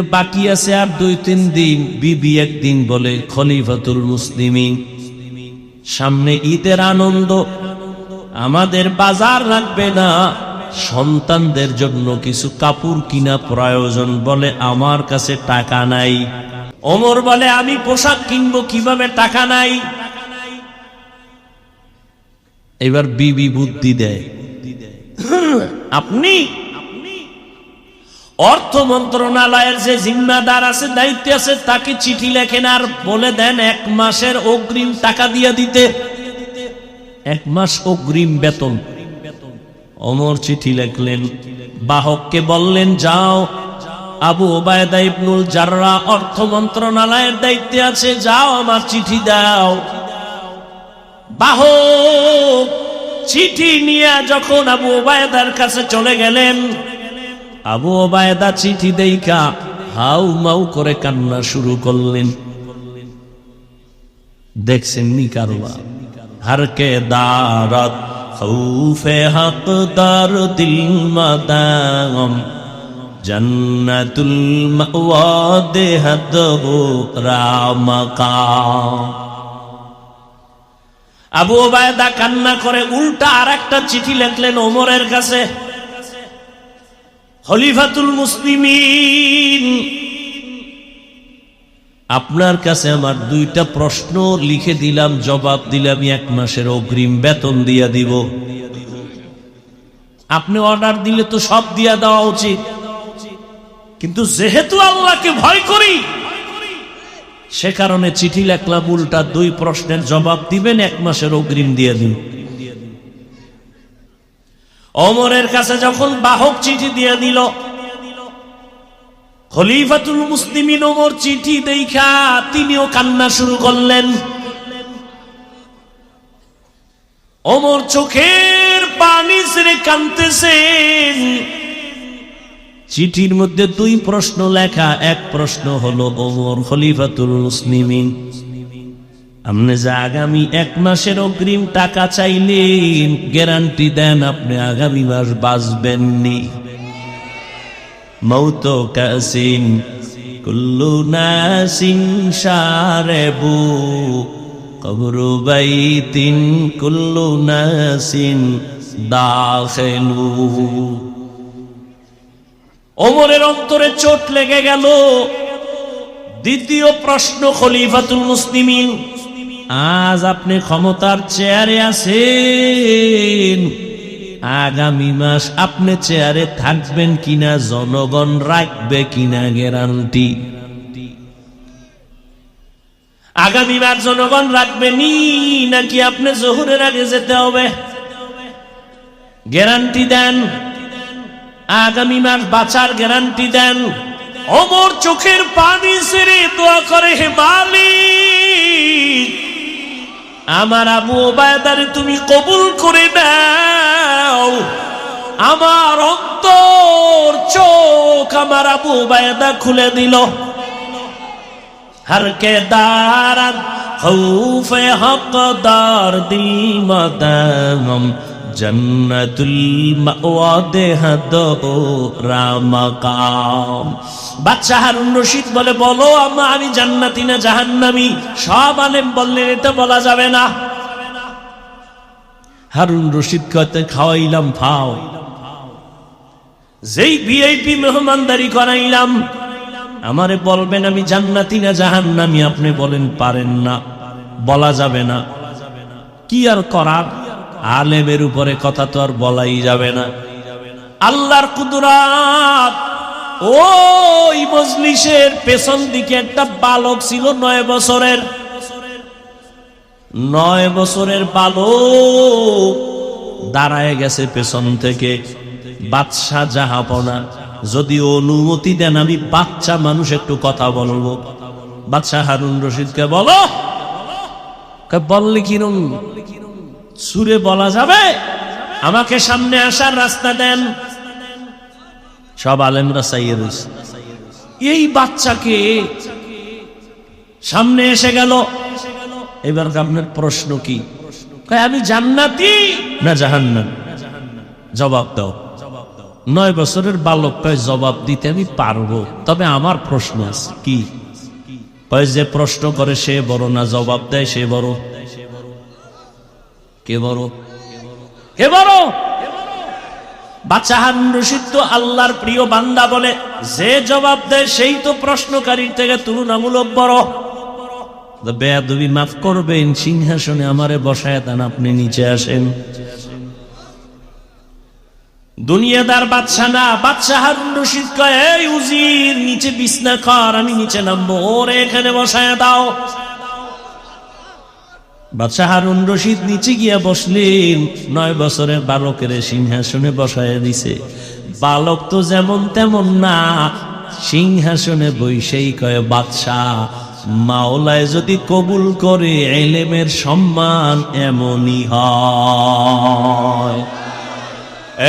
বাকি আছে আর 2-3 দিন। বিবি একদিন বলে, খলিফাতুল মুসলিমিন, সামনে ঈদের আনন্দ, আমাদের বাজার লাগবে না, সন্তানদের জন্য কিছু কাপড় কিনা প্রয়োজন। বলে আমার কাছে টাকা নাই। ওমর বলে আমি পোশাক কিনবো কিভাবে, টাকা নাই। এবার বিবি বুদ্ধি দেয়, আপনি অর্থ মন্ত্রণালয়ের যে জিম্মাদার আছে, দায়িত্ব আছে, তাকে চিঠি লেখেন আর বলে দেন 1 মাসের অগ্রিম টাকা দিয়ে দিতে, 1 মাস অগ্রিম বেতন। ওমর চিঠি লিখলেন, বাহককে বললেন যাও, আবু ওবায়দা ইবনুল জাররাহ অর্থ মন্ত্রণালয়ের দায়িত্বে আছে, যাও আমার চিঠি দাও। বাহক চিঠি নিয়ে যখন আবু ওবায়দার কাছে চলে গেলেন, আবু ওবায়দা চিঠি দেইখা হাউ মাউ করে কান্না শুরু করলেন। দেখছেন নি কারবার, হারকে দারাত খৌফে হকদার দিল মাদাম, জান্নাতুল মাওয়া দেহদহু রামাকাম। আবু ওবায়দা কান্না করে উল্টা আরেকটা চিঠি লিখলেন ওমরের কাছে, খলিফাতুল মুসলিমিন, আপনার কাছে আমার 2টা প্রশ্ন লিখে দিলাম, জবাব দিলে আমি 1 মাসের অগ্রিম বেতন দিয়া দিব। আপনি অর্ডার দিলে তো সব দিয়া দেওয়া উচিত, কিন্তু যেহেতু আল্লাহকে ভয় করি সে কারণে চিঠি লিখলাম, উল্টা 2 প্রশ্নের জবাব দিবেন, 1 মাসের অগ্রিম দিয়ে দিন। ওমরের কাছে যখন বাহক চিঠি দিয়ে দিল, খলিফাতুল মুসলিমিন ওমর চিঠি দেখা তিনিও কান্না শুরু করলেন। ওমর চোখের পানি ছেড়ে কাঁদতেছেন। চিঠির মধ্যে 2 প্রশ্ন লেখা। 1 প্রশ্ন হলো, ওমর খলিফাতুল মুসলিমিন, আপনি যে আগামী 1 মাসের অগ্রিম টাকা চাইলেন, গ্যারান্টি দেন আপনি আগামী মাস বাঁচবেননি। মৌত কাসিন কুল্লু নাসিন শারেবু, কবরু বাইতিন কুল্লু নাসিন দাখিলু। ওমরের অন্তরে চোট লেগে গেল। দ্বিতীয় প্রশ্ন, খলিফাতুল মুসলিমিন, আজ আপনি ক্ষমতার চেয়ারে আছেন, আগামী মাস আপনি চেয়ারে থাকবেন কিনা, জনগণ রাখবে কিনা গ্যারান্টি? আগামী মাস জনগণ রাখবেনি নাকি আপনি জোহরের আগে যেতে হবে? গ্যারান্টি দেন, আগামী মাস বাঁচার গ্যারান্টি দেন। ওমর চোখের পানি ছেড়ে দোয়া করে, হে মালিক, আমার আবু ওবায়দারে তুমি কবুল করে দাও। আমার অন্তর চোখ আমার আবু ওবায়দা খুলে দিল। হরকে দারাত খৌফে হকদার দিল মাদাম, জান্নাতুল মাওয়া দেহদহু রামাকাম। বাদশা হারুন রশিদ বলে, বলো আম্মা আমি জান্নাতি না জাহান্নামী? সব আলেম বললেন এটা বলা যাবে না। হারুন রশিদ কইতে, খাওয়াইলাম ফাও, যেই ভিআইপি মেহমানদারি করাইলাম, আমারে বলবেন আমি জান্নাতি না জাহান্নামী? আপনি বলেন পারেন না, বলা যাবে না। কি আর করার, আলেমের উপরে কথা তো আর বলাই যাবে না। আল্লাহর কুদরত। ওই মজলিসের পেছন দিকে একটা বালক ছিল 9 বছরের। 9 বছরের বালক দাঁড়ায় গেছে পেছন থেকে। বাদশা জাহাপনা, যদি অনুমতি দেন আমি বাচ্চা মানুষ একটু কথা বলবো। বাদশা হারুন রশিদকে বলো। বললে কিরম সুরে বলা যাবে? আমাকে সামনে আসার রাস্তা দেন। সব আলেমরা চাইয়ে রয়েছে। এই বাচ্চাকে সামনে এসে গেল। এবার আপনার প্রশ্ন কি? আমি জান্নাতি না জাহান্নামী? জবাব দাও। 9 বছরের বালক কয় জবাব দিতে আমি পারবো, তবে আমার প্রশ্ন আছে। কি? কয় যে প্রশ্ন করে সে বড় না জবাব দেয় সে বড়? কে বড়? কে বড়? বাচ্চা হারুন রশিদ তো আল্লাহর প্রিয় বান্দা বলে যে জবাব দেয় সেই তো প্রশ্নকারীর থেকে তুলনামূলক বড়। বেয়াদবি মাফ করবেন, সিংহাসনে আমারে বসায় দেন, আপনি নিচে আসেন। দুনিয়াদার বাদশা না, বাদশা হারুন রশিদ কয় এই উজির নিচে বিছনা কর, আমি নিচে নামবো, ওরে এখানে বসায় দাও। বাদশা হারুন রশিদ নিচে গিয়া বসলেন, 9 বছরের বালকের সিংহাসনে বসায় দিছে। বালক তো যেমন তেমন না, সিংহাসনে বৈশেই কয় বাদশাহ মাওলায় যদি কবুল করে ইলমের সম্মান এমনই হয়।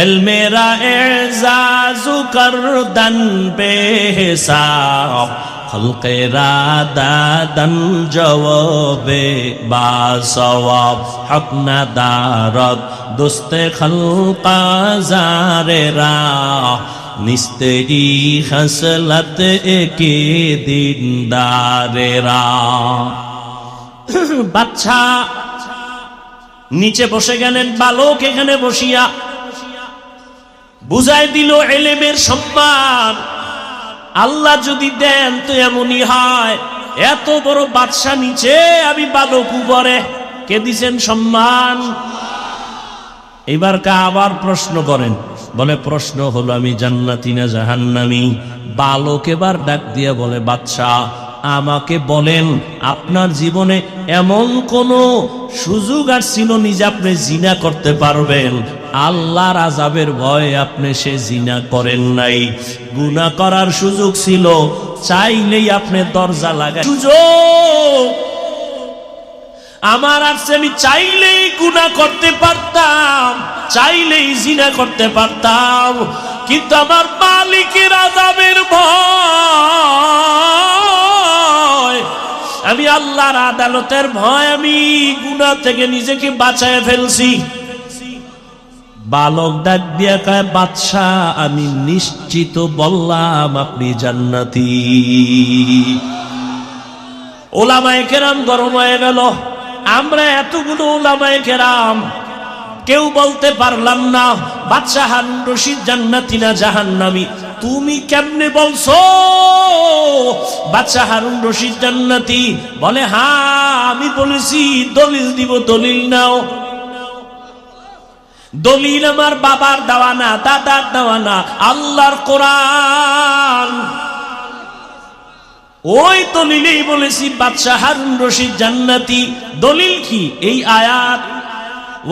ইলমেরা এজাজু করদান বেহিসাব, খলকেরা দাদান জওয়াবে বা সওয়াব, হক না দারদ দোস্তে খলকা জারেরা, নিস্তেরি খসলত একে দিনদারেরা। বাচ্চা নিচে বসে গেলেন, বালক এখানে বসিয়া বুঝাই দিল ইলমের সম্মান আল্লাহ যদি দেন তো এমনই হয়। এত বড় বাদশা নিচে, আমি বালক উপরে, কে দিছেন সম্মান? এবার আবার প্রশ্ন করেন, বলে প্রশ্ন হলো আমি জান্নাতি না জাহান্নামী? বালক এবার ডাক দিয়া বলে বাদশাহ আমাকে বলেন আপনার জীবনে এমন কোন সুযোগ আর ছিল নি যে আপনি জিনা করতে পারবেন? আল্লাহর আযাবের ভয়ে আপনি সে জিনা করেন নাই। গুনাহ করার সুযোগ ছিল, চাইলেই আপনি দরজা লাগাই সুযোগ আমার আছে, আমি চাইলেই গুনাহ করতে পারতাম, চাইলেই জিনা করতে পারতাম, কিন্তু আমার মালিকের আযাবের ভয়, আমি আল্লাহর আদালতের ভয় আমি গুনাহ থেকে নিজেকে বাঁচায় ফেলছি। বালক ডাক দিয়া কয় বাদশাহ আমি নিশ্চিত বললাম আপনি জান্নাতি। ওলামায়ে কেরাম গরম হয়ে গেল। আমরা এতগুলো ওলামায়ে কেরাম কেউ বলতে পারলাম না বাদশা হারুন রশিদ জান্নাতি না জাহান্নামী। তুমি কেমনে বলছো বাদশা হারুন রশিদ জান্নাতি? বলে হ্যাঁ আমি বলেছি, দলিল দিব, দলিল নাও। দলিল আমার বাবার দেওয়া না, দাদার দেওয়া না, আল্লাহর কোরআন। ওই দলিলেই বলেছি বাদশা হারুন রশিদ জান্নাতি। দলিল কি? এই আয়াত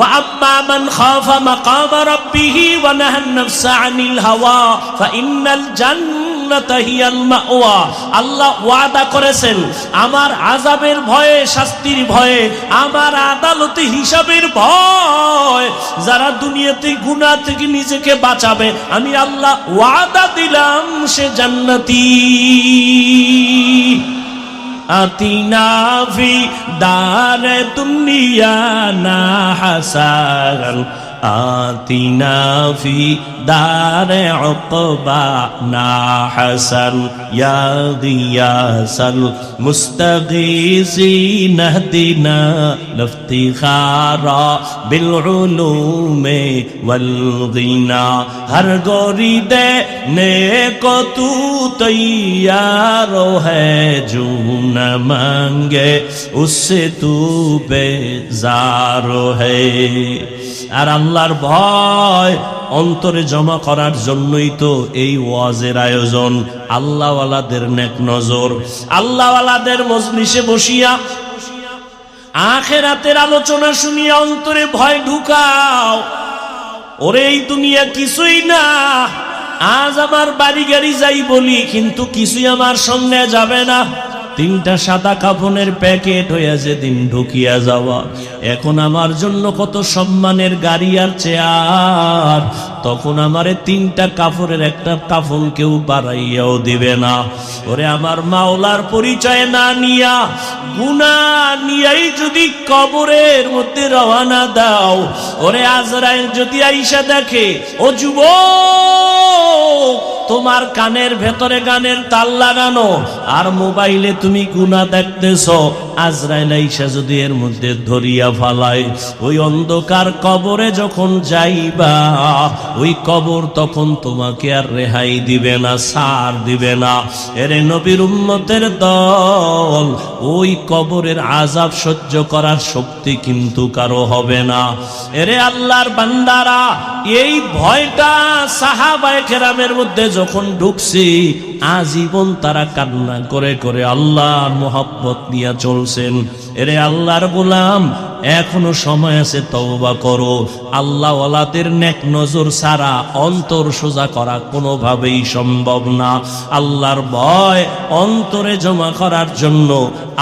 وَأَمَّا مَنْ خَافَ مَقَامَ رَبِّهِ وَنَهَى النَّفْسَ عَنِ الْهَوَى فَإِنَّ الْجَنَّةَ هِيَ الْمَأْوَى। আল্লাহ ওয়াদা করেছেন আমার আযাবের ভয়ে, শাস্তির ভয়ে, আমার আদালতে হিসাবের ভয়, যারা দুনিয়াতে গুনাহ থেকে নিজেকে বাঁচাবে আমি আল্লাহ ওয়াদা দিলাম সে জান্নাতি। আতিনা ফি দারে দুনিয়া না হাসান, আতিনা ফি দারে উকবা না হাসান, ইয়া গিয়াসাল মুস্তাগীসিন ইহদিনা লিফতিখারা বিল উলুমি ওয়াল গিনা। হর গোরি দেনে কো তু তৈয়ার হ্যায়, জো না মাঙ্গে উসসে তু বেজার হ্যায়। আর আল্লাহর ভয় অন্তরে জমা করার জন্যই তো এই ওয়াজের আয়োজন। আল্লাহওয়ালাদের নেক নজর, আল্লাহওয়ালাদের মজলিসে বসিয়া আখিরাতের আলোচনা শুনিয়া অন্তরে ভয় ঢুকাও। ওরে এই দুনিয়া কিছুই না, আজ আমার বাড়ি গাড়ি যাই বলি কিন্তু কিছুই আমার সঙ্গে যাবে না। 3টা সাদা কাফনের প্যাকেট হইয়া যেদিন ঢুকিয়া যাওয়া, এখন আমার জন্য কত সম্মানের গাড়ি আর চেয়ার, তখন আমারে 3টা কাপড়ের একটা কাফন কেউ বাড়াইয়াও দিবে না। ওরে আমার মাওলার পরিচয় না নিয়া, গুনাহ নিয়াই যদি কবরের মধ্যে রওনা দাও, ওরে আজরাইল যদি আইসা দেখে, ও যুবক তোমার কানের ভেতরে গানের তাল লাগানো আর মোবাইলে তুমি গুনাহ দেখতেছো, আজরাইল আইসা যদি এর মধ্যে ধরিয়া ফালায়, ওই অন্ধকার কবরে যখন যাইবা, ওই কবর তখন তোমাকে আর রেহাই দিবে না, ছাড় দিবে না। এরে নবীর উম্মতের দল, ওই কবরের আযাব সহ্য করার শক্তি কিন্তু কারো হবে না। এরে আল্লাহর বান্দারা, এই ভয়টা সাহাবায়ে কেরামের মধ্যে যখন ঢুকছে, আজীবন তারা কান্না করে করে আল্লাহর মোহাব্বত নিয়ে চলছেন। এরে আল্লাহর গোলাম, এখনো সময় আছে, তওবা করো। আল্লাহ ওয়ালাদের নেক নজর ছাড়া অন্তর সোজা করা কোনোভাবেই সম্ভব না। আল্লাহর ভয় অন্তরে জমা করার জন্য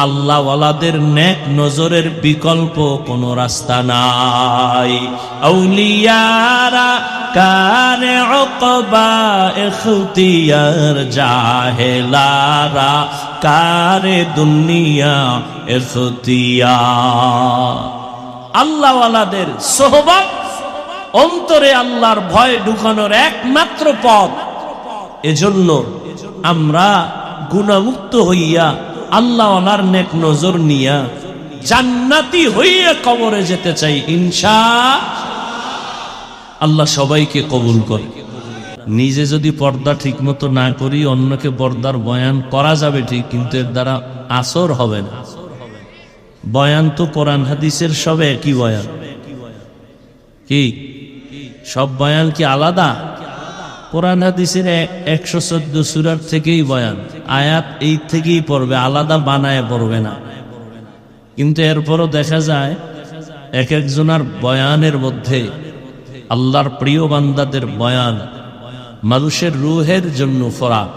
আল্লাহ ওয়ালাদের নেক নজরের বিকল্প কোনো রাস্তা নাই। আউলিয়ারা কানে উকবা ইখতিয়ার, জাহেলারা কারে দুনিয়া ইখতিয়ার। আল্লাহ ওয়ালাদের সোহবত অন্তরে আল্লাহর ভয় ঢুকানোর একমাত্র পথ। এজন্য আমরা গুনাহমুক্ত হইয়া আল্লাহ ওয়ালার নেক নজর নিয়া জান্নাতি হইয়া কবরে যেতে চাই ইনশাআল্লাহ। সবাইকে কবুল করে। নিজে যদি পর্দা ঠিক মতো না করি, অন্যকে পর্দার বয়ান করা যাবে ঠিক, কিন্তু এর দ্বারা আসর হবে না। বয়ান তো কোরআন হাদিসের সব একই বয়ান। কি সব বয়ান কি আলাদা? কোরআন হাদিসের 114 সূরার থেকেই বয়ান, আয়াত এই থেকেই পড়বে, আলাদা বানায় পড়বে না। কিন্তু এরপরও দেখা যায় এক একজনের বয়ানের মধ্যে আল্লাহর প্রিয় বান্দাদের বয়ান মানুষের রূহের জন্য ফরাক।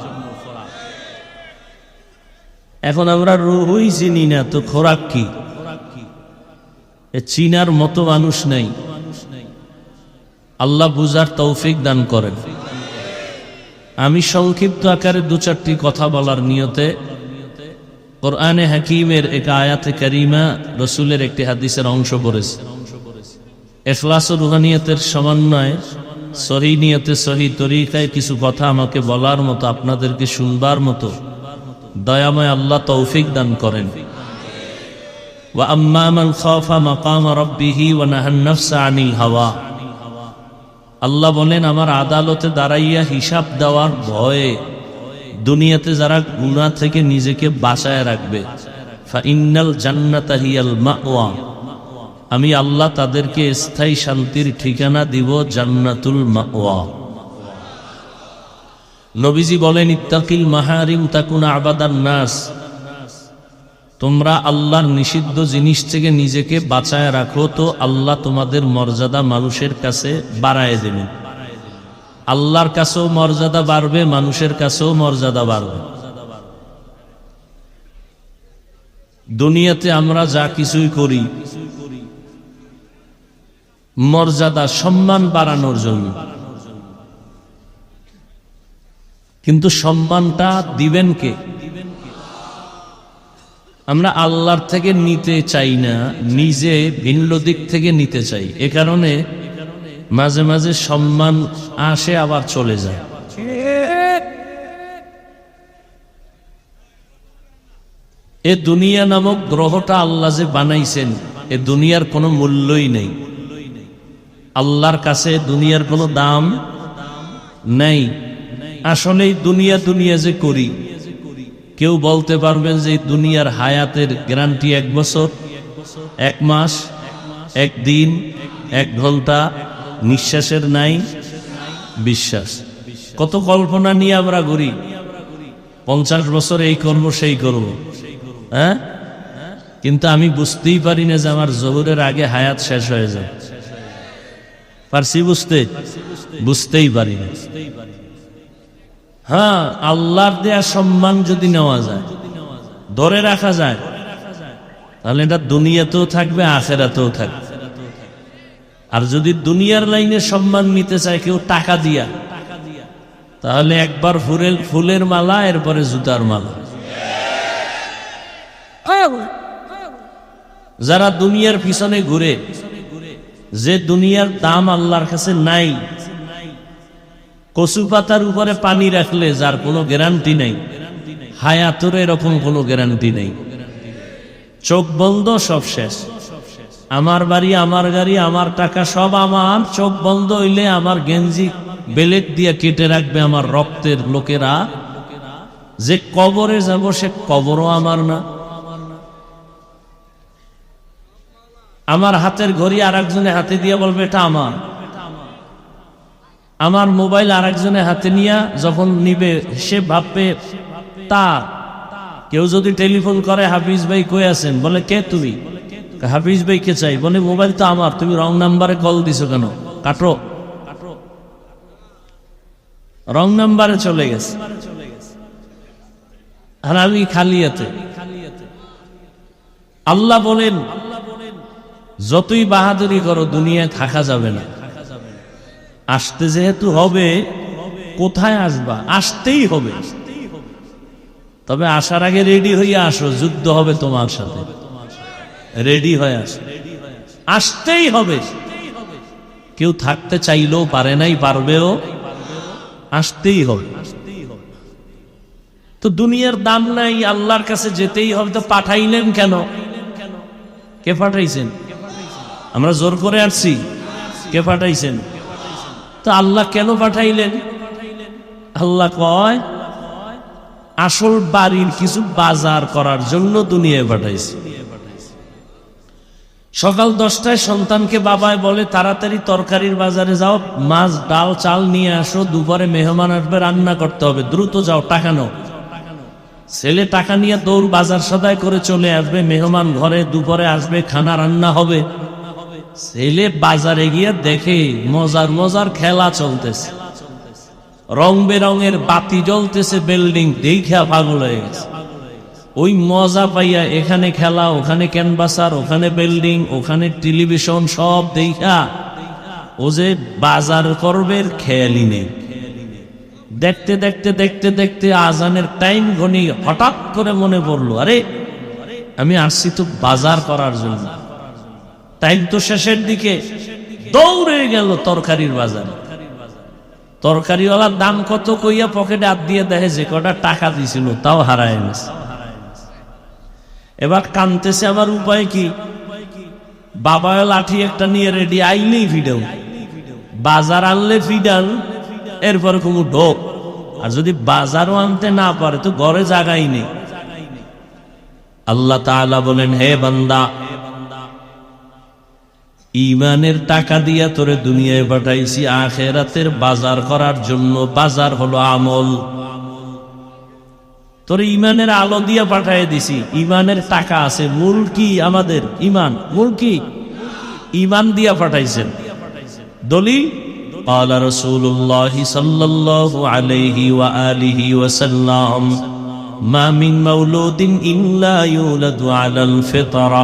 এখন আমরা রূহই চিনি না, তো খোরাক কি? চিনার মতো মানুষ নেই। আল্লাহ বুঝার তৌফিক দান করেন। আমি সংক্ষিপ্ত আকারে 2-4টি কথা বলার নিয়তে কোরআনে হাকিমের এক আয়াতে কারিমা, রসুলের একটি হাদিসের অংশ পড়েছে। ইখলাস ও রুহানিয়তের সমন্বয়ে সহি নিয়তে সহি তরিকায় কিছু কথা আমাকে বলার মতো, আপনাদেরকে শুনবার মতো দয়াময় আল্লাহ তৌফিক দান করেন। ওয়া আম্মা মান খাফা মাকাম রাব্বিহি ওয়া নাহান নাফসা আনিল হাওয়া। আল্লাহ বলেন, আমার আদালতে দাঁড়াইয়া হিসাব দেওয়ার ভয়ে দুনিয়াতে যারা গুনাহ থেকে নিজেকে বাঁচায় রাখবে, ফা ইন্নাল জান্নাতা হিয়াল মাওয়া, আমি আল্লাহ তাদেরকে স্থায়ী শান্তির ঠিকানা দিব, জান্নাতুল মাওয়া। নবীজি বলেন, ইত্তাকিল মাহারিম তাকুনা আবাদান নাস। তোমরা আল্লাহর নিষিদ্ধ জিনিস থেকে নিজেকে বাঁচায় রাখো, তো আল্লাহ তোমাদের মর্যাদা মানুষের কাছে বাড়ায় দেবেন। আল্লাহর কাছেও মর্যাদা বাড়বে, মানুষের কাছেও মর্যাদা বাড়বে। দুনিয়াতে আমরা যা কিছুই করি মর্যাদা সম্মান বাড়ানোর জন্য, কিন্তু সম্মানটা দিবেন কে? আমরা আল্লাহর থেকে নিতে চাই না, নিজে ভিন্ন দিক থেকে নিতে চাই। এ কারণে মাঝে মাঝে সম্মান আসে আবার চলে যায়। এ দুনিয়া নামক গ্রহটা আল্লাহ যে বানাইছেন, এ দুনিয়ার কোনো মূল্যই নেই। আল্লাহর কাছে দুনিয়ার কোনো দাম নেই। আসলে দুনিয়া দুনিয়া যে করি, কেউ বলতে পারবেন যে দুনিয়ার হায়াতের গ্যারান্টি 1 বছর, 1 মাস, 1 দিন, 1 ঘন্টা, নিঃশ্বাসের নাই বিশ্বাস। কত কল্পনা নিয়ে আমরা ঘুরি, 50 বছর এই করব সেই করব, হ্যাঁ? কিন্তু আমি বুঝতেই পারি না যে আমার জোহরের আগে হায়াত শেষ হয়ে যায়। পারছি বুঝতে? বুঝতেই পারি না। হ্যাঁ, আল্লাহর দেয়া সম্মান যদি নেওয়া যায়, ধরে রাখা যায়, তাহলে এটা দুনিয়াতেও থাকবে, আখিরাতেও থাকবে। আর যদি দুনিয়ার লাইনে সম্মান নিতে চায় কেউ টাকা দিয়া, তাহলে একবার ফুলের মালা, এরপরে জুতার মালা। যারা দুনিয়ার পিছনে ঘুরে, যে দুনিয়ার দাম আল্লাহর কাছে নাই, কচু পাতার উপরে পানি রাখলে যার কোনো গ্যারান্টি নেই, হায়াতের এরকম কোনো গ্যারান্টি নেই। চোখ বন্ধ, সব শেষ। আমার বাড়ি, আমার গাড়ি, আমার টাকা সব আমার। চোখ বন্ধ হইলে আমার গেঞ্জি বেলেট দিয়ে কেটে রাখবে আমার রক্তের লোকেরা। যে কবরে যাব সে কবরও আমার না। আমার হাতের ঘড়ি আর একজনে হাতে দিয়ে বলবে এটা আমার। আমার মোবাইল আর একজনে হাতে নিয়ে যখন নিবে সে ভাববে তার। কেউ যদি টেলিফোন করে, হাফিজ ভাই কই আছেন, বলে কে তুমি? হাফিজ ভাই কে চাই? বলে মোবাইল তো আমার, তুমি রং নাম্বারে কল দিছো কেন? কাটো। রং নাম্বারে চলে গেছে, আর আমি খালিয়াতে। আল্লাহ বলেন যতই বাহাদুরি করো দুনিয়ায় থাকা যাবে না। আসতে যেহেতু হবে, কোথায় আসবা? আসতেই হবে। তবে আসার আগে রেডি হইয়া আসো, যুদ্ধ হবে তোমার সাথে। রেডি হয়ে আসো, আসতেই হবে। কেউ থাকতে চাইলেও পারে নাই, পারবেও, আসতেই হবে। তো দুনিয়ার দাম নাই, আল্লাহর কাছে যেতেই হবে। তো পাঠাইলেন কেন? কে পাঠাইছেন? আমরা জোর করে আসছি? কে পাঠাইছেন? তো আল্লাহ কেন পাঠাইলেন? আল্লাহ কয় আসল বাড়ির কিছু বাজার করার জন্য দুনিয়ায় পাঠাইছে। সকাল 10টায় সন্তানকে বাবায় বলে তাড়াতাড়ি তরকারির বাজারে যাও, মাছ ডাল চাল নিয়ে আসো, দুপুরে মেহমান আসবে, রান্না করতে হবে, দ্রুত যাও, টাকা নাও। ছেলে টাকা নিয়ে দৌড় বাজার সদাই করে চলে আসবে, মেহমান ঘরে দুপুরে আসবে, খানা রান্না হবে। ছেলে বাজারে গিয়ে দেখে মজার মজার খেলা চলতেছে, রং বেরঙের বাতি জ্বলতেছে, বিল্ডিং দেখা পাগল হয়ে গেছে। ওই মজা পাইয়া এখানে খেলা, ওখানে ক্যানভাসার, ওখানে বিল্ডিং, ওখানে টেলিভিশন, সব দেখা ও যে বাজার করবে খেয়ালই নেই। দেখতে দেখতে দেখতে দেখতে আজানের টাইম ঘনি হঠাৎ করে মনে পড়লো, আরে আমি আসছি তো বাজার করার জন্য। টাইম তো শেষের দিকে, দৌড়ে গেল তরকারির বাজারে। তরকারিওয়ালার দাম কত কইয়া পকেটে হাত দিয়ে দেখে যে কটা টাকা দিছিল তাও হারায় গেছে। এবার কানতেছে, আমার উপায় কি? বাবা লাঠি একটা নিয়ে রেডি, আইলেই ফিডাও। বাজার আনলে ফিডান, এরপর কোনো ঢোক। আর যদি বাজারও আনতে না পারে তো ঘরে জায়গাই নেই। আল্লাহ তাআলা বলেন, হে বান্দা, ইমানের টাকা দিয়া তোরে দুনিয়ায় পাঠাইছি আখিরাতের বাজার করার জন্য। বাজার হলো আমল। তোর ইমানের আলো দিয়া পাঠিয়ে দিছি, ইমানের টাকা আছে। মূল কি? আমাদের ইমান। মূল কি? ইমান দিয়া পাঠাইছেন। দলিল قال رسول الله صلى الله عليه وآله وسلم ما من مولود إلا يولد على الفطرة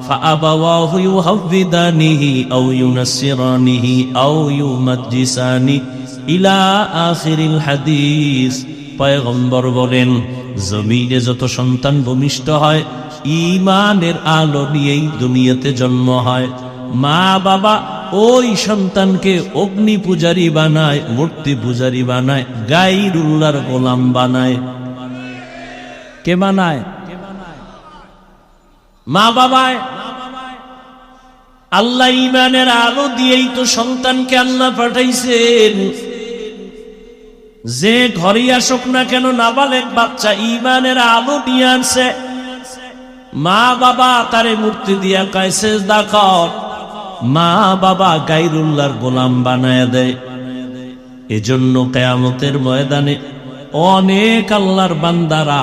فأبواه يهودانه أو ينصرانه أو يمجسانه إلى آخر الحديث। পয়গম্বর বলেন, জমিনে যত সন্তান ভূমিষ্ঠ হয় ঈমানের আলো নিয়েই দুনিয়াতে জন্ম হয়। মা বাবা ওই সন্তানকে অগ্নি পূজারী বানায়, মূর্তি পূজারী বানায়, গায়রুল্লাহর গোলাম বানায়। কে বানায়? মা বাবায়। আল্লাহ ঈমানের আলো দিয়েই তো সন্তানকে আল্লাহ পাঠাইছেন। যে ঘরে আসুক না কেন নাবালেগ বাচ্চা ঈমানের আলো নিয়ে আনছে। মা বাবা তারে মূর্তি দিয়া কয় সেজদা কর, মা বাবা গায়রুল্লাহর গোলাম বানায় দেয়। এজন্য কিয়ামতের ময়দানে অনেক আল্লাহর বান্দারা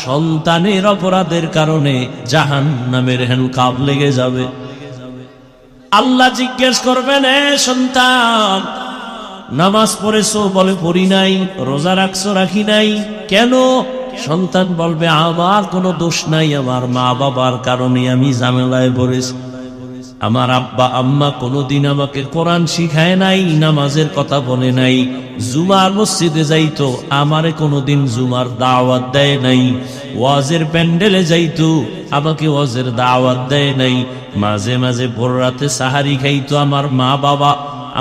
সন্তানের অপরাধের কারণে জাহান্নামের হ্যান্ডকাপ লেগে যাবে। আল্লাহ জিজ্ঞেস করবেন, এ সন্তান, নামাজ পড়েছো? বলে পড়ি নাই। রোজা রাখছো? রাখি নাই। কেন? সন্তান বলবে আমার কোনো দোষ নাই, আমার মা বাবার কারণে আমি ঝামেলায় পড়েছি। আমার আব্বা আম্মা কোনোদিন আমাকে কোরআন শিখায় নাই, নামাজের কথা বলে নাই। জুমার মসজিদে যাইতো, আমারে কোনোদিন জুমার দাওয়াত দেয় নাই। ওয়াজের প্যান্ডেলে যাইতো, আমাকে ওয়াজের দাওয়াত দেয় নাই। মাঝে মাঝে ভোর রাতে সাহারি খাইতো আমার মা বাবা।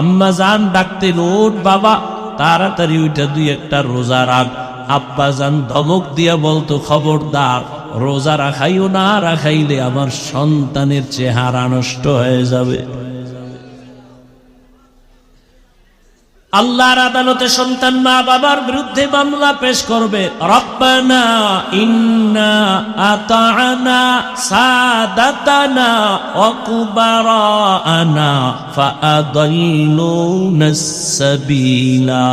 আম্মা জান ডাকতেন, ওঠ বাবা তাড়াতাড়ি ওইটা দুই একটা রোজা রাখ। আব্বা জান ধমক দিয়া বলতো, খবরদার রোজা রাখাইও না, রাখাইলে আমার সন্তানের চেহারা নষ্ট হয়ে যাবে। আল্লাহর আদালতে সন্তান মা বাবার বিরুদ্ধে মামলা পেশ করবে। রব্বানা ইন্না আতা'না সাদাতানা ওয়া কুবারানা ফাআদাল্লুনাস সাবিলা।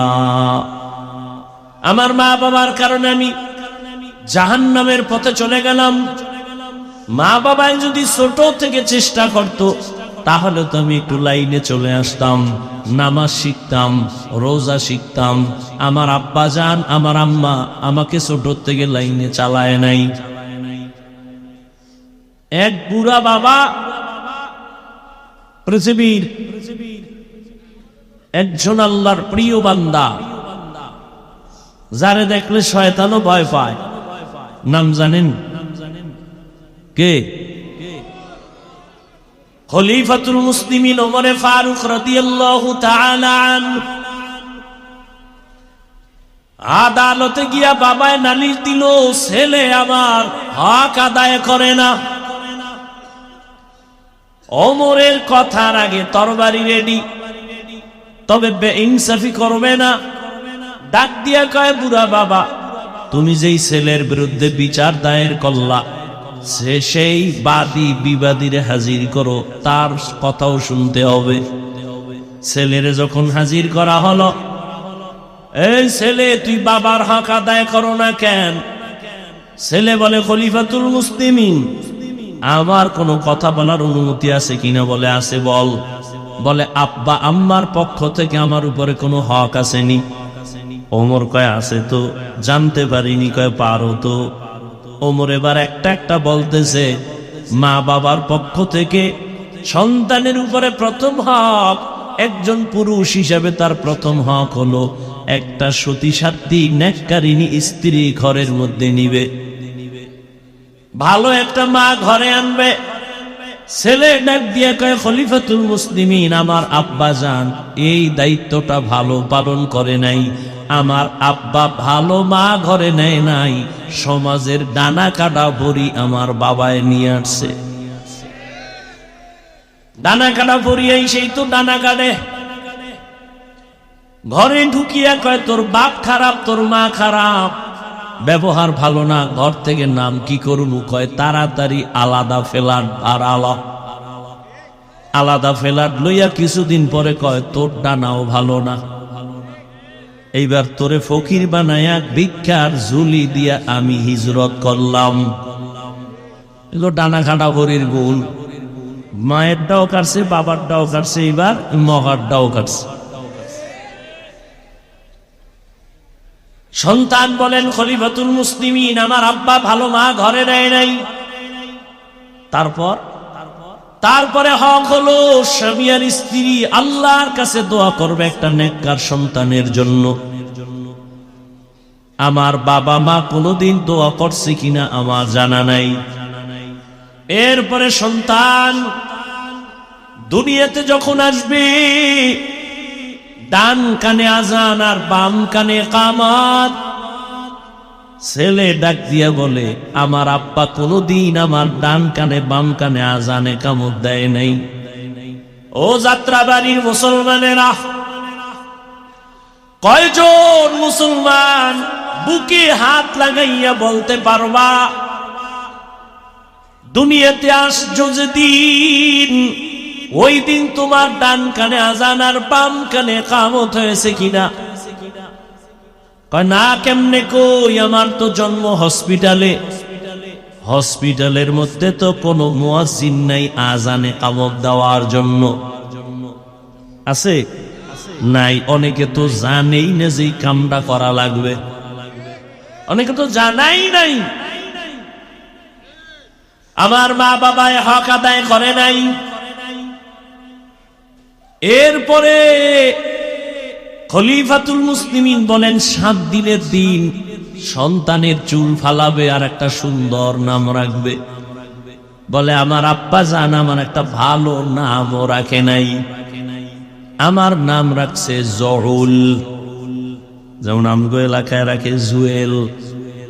আমার মা বাবার কারণে আমি জাহান্নামের পথে চলে গেলাম। মা বাবাই যদি ছোট থেকে চেষ্টা করত, তাহলে তো আমি একটু লাইনে চলে আসতাম, নামাজ শিখতাম, রোজা শিখতাম। আমার আব্বা জান আমার আম্মা আমাকে ছোট থেকে লাইনে চালায় নাই। এক বুড়া বাবা পৃথিবীর একজন আল্লাহর প্রিয় বান্দা, যারে দেখলে শয়তানও ভয় পায়। নাম জানেন কে? খলিফাতুল মুসলিমিন ওমরে ফারুক রাদিয়াল্লাহু তাআলা আনহু। আদালতে গিয়া বাবায় নালিশ দিল, ছেলে আমার হক আদায় করে না। ওমরের কথার আগে তরবারি রেডি, তবে বেইনসাফি করবে না। ডাক দিয়া কয়, বুড়া বাবা তুমি যেই ছেলের বিরুদ্ধে বিচার দায়ের করলা, সেই বাদী বিবাদীরে হাজির করো, তার কথাও শুনতে হবে। ছেলেরে যখন হাজির করা হলো, এই ছেলে তুই বাবার হক আদায় করো না কেন? ছেলে বলে, খলিফাতুল মুসলিমিন আমার কোনো কথা বলার অনুমতি আছে কিনা? বলে আছে। বল। বলে আব্বা আম্মার পক্ষ থেকে আমার উপরে কোনো হক আসেনি? ওমর কয় আছে তো। জানতে পারিনি? কয় পারো তো। ওমর এবার একটা একটা বলতেছে, মা বাবার পক্ষ থেকে সন্তানের উপরে প্রথম হক, একজন পুরুষ হিসাবে তার প্রথম হক হলো একটা সতী সাধ্বী নেককারিনী স্ত্রী ঘরের মধ্যে নিবে, ভালো একটা মা ঘরে আনবে। ছেলে ডাক দিয়ে কয়, খলিফাতুল মুসলিমিন আমার আব্বা জান এই দায়িত্বটা ভালো পালন করে নাই। আমার আব্বা ভালো মা ঘরে নেয় নাই, সমাজের ডানা কাটা ভরি আমার বাবায় নিয়ে আসছে। ডানা কাটা ভরিয়াই সেই তো ডানা কাটে। ঘরে ঢুকিয়া কয়, তোর বাপ খারাপ, তোর মা খারাপ, ব্যবহার ভালো না, ঘর থেকে নাম কি করুন? কয় তাড়াতাড়ি আলাদা ফ্ল্যাট আর আলাদা ফ্ল্যাট লইয়া কিছুদিন পরে কয়, তোর ডানাও ভালো না, এইবার তোরে ফকির বানায়া ভিক্ষার ঝুলি দিয়া আমি হিজরত করলাম। এগুলো ডানা খাটা ভরির গুণ। মায়ের ডাও কাটছে, বাবার ডাও কাটছে, এবার মহার ডাও কাটছে। সন্তান বলেন, খলিফাতুল মুসলিমিন আমার আব্বা ভালো মা ঘরে দেয় নাই। তারপরে হক হলো স্বামী আর স্ত্রী আল্লাহর কাছে দোয়া করবে একটা নেককার সন্তানের জন্য। আমার বাবা মা কোনোদিন দোয়া করছে কিনা আমার জানা নাই। এরপরে সন্তান দুনিয়াতে যখন আসবে, ডান কানে আজান আর বাম কানে কামাত। ছেলে ডাক দিয়া বলে, আমার আব্বা কোনোদিন আমার ডান কানে বাম কানে আজানে কামত দেয় নাই। ও যাত্রাবাড়ির মুসলমানেরা, কয়জন মুসলমান বুকে হাত লাগাইয়া বলতে পারবা দুনিয়াতে আসছো যেদিন, ওই দিন তোমার ডান কানে আজান আর বাম কানে কামত হয়েছে কিনা? কয় না, কেমনে কই, আমার তো জন্ম হসপিটালে। হসপিটালের মধ্যে তো কোনো মুয়াজ্জিন নাই আজানে কামত দেওয়ার জন্য। আছে? নাই। অনেকে তো জানেই না যে কামটা করা লাগবে। অনেকে তো জানাই নাই। আমার মা বাবায় হক আদায় করে নাই। এরপরে খলিফাতুল মুসলিমিন বলেন 7 দিনের দিন সন্তানের চুল ফালাবে আর একটা সুন্দর নাম রাখবে। বলে আমার আব্বা জান আমার একটা ভালো নামও রাখে নাই, আমার নাম রাখছে জহুল। যেমন আমগো এলাকায় রাখে জুয়েল,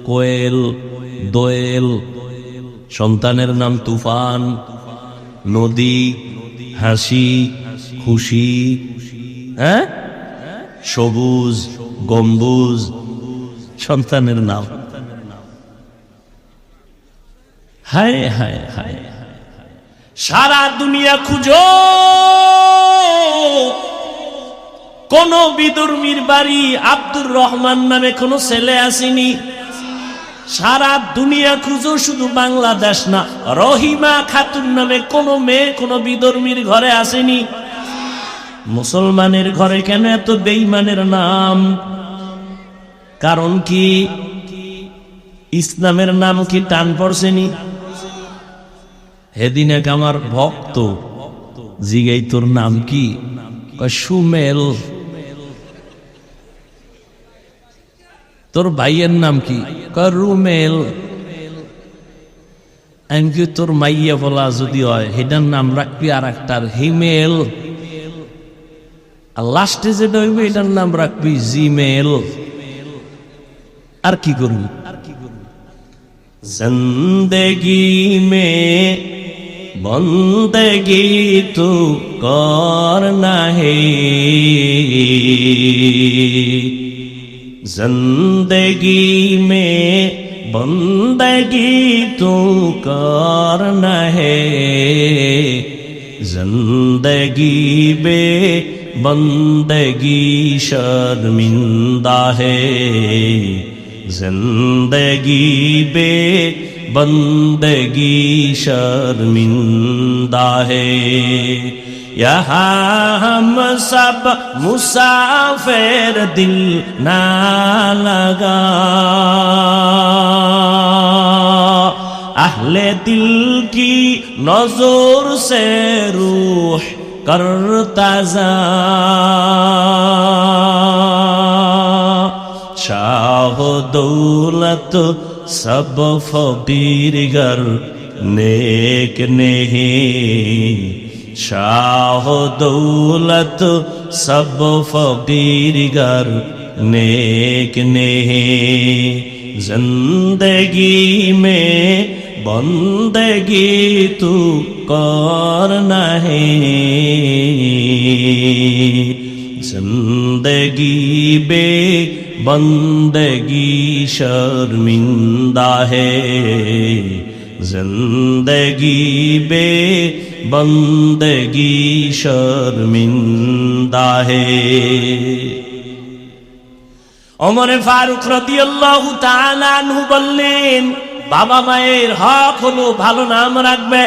কোয়েল, দোয়েল। সন্তানের নাম তুফান, নদী, হাসি, খুশি, হ্যাঁ, সবুজ, গম্বুজ সন্তানের নাম। হায় হায় হায়, সারা দুনিয়া খুঁজো, কোন বিদুর্মীর বাড়ি আব্দুর রহমান নামে কোন ছেলে আসেনি। সারা দুনিয়া খুঁজো, শুধু বাংলাদেশ না, রহিমা খাতুন নামে কোন মেয়ে কোন বিদর্মীর ঘরে আসেনি। মুসলমানের ঘরে কেন এত বেঈমানের নাম? কারণ কি? ইসলামের নাম কি টান পড়ছেনি? সেদিন এক আমার ভক্ত জিগাই তোর নাম কি? সুমেল। তোর ভাইয়ের নাম কি? রুমেল। আমি তোর মাইয়া বলা যদি হয় সেটার নাম রাখবি আর একটার হিমেল, আর লাস্টে যেটা হইবে এটার নাম রাখবি জিমেল। আর কি করবি? জিন্দেগি মে বন্দেগি তু করনা হে, जिंदगी में बंदगी तू करना है, जिंदगी बे बंदगी शर्मिंदा है, जिंदगी बे बंदगी शर्मिंदा है। यहाँ हम सब मुसाफिर दिल ना लगा, अहले दिल की नजर से रूह करता जा, शाह दौलत सब फकीर गर नेक नहीं, शाह दौलत सब फकीर गर नेक नहीं, जिंदगी में बंदगी तू करना है, जिंदगी बे बंदगी शर्मिंदा है, जिंदगी बे बंदगी शर्मिंदा है। ওমর ফারুক রাদিয়াল্লাহু তাআলা আনহু বললেন, বাবা মায়ের হক হলো ভালো নাম রাখবে।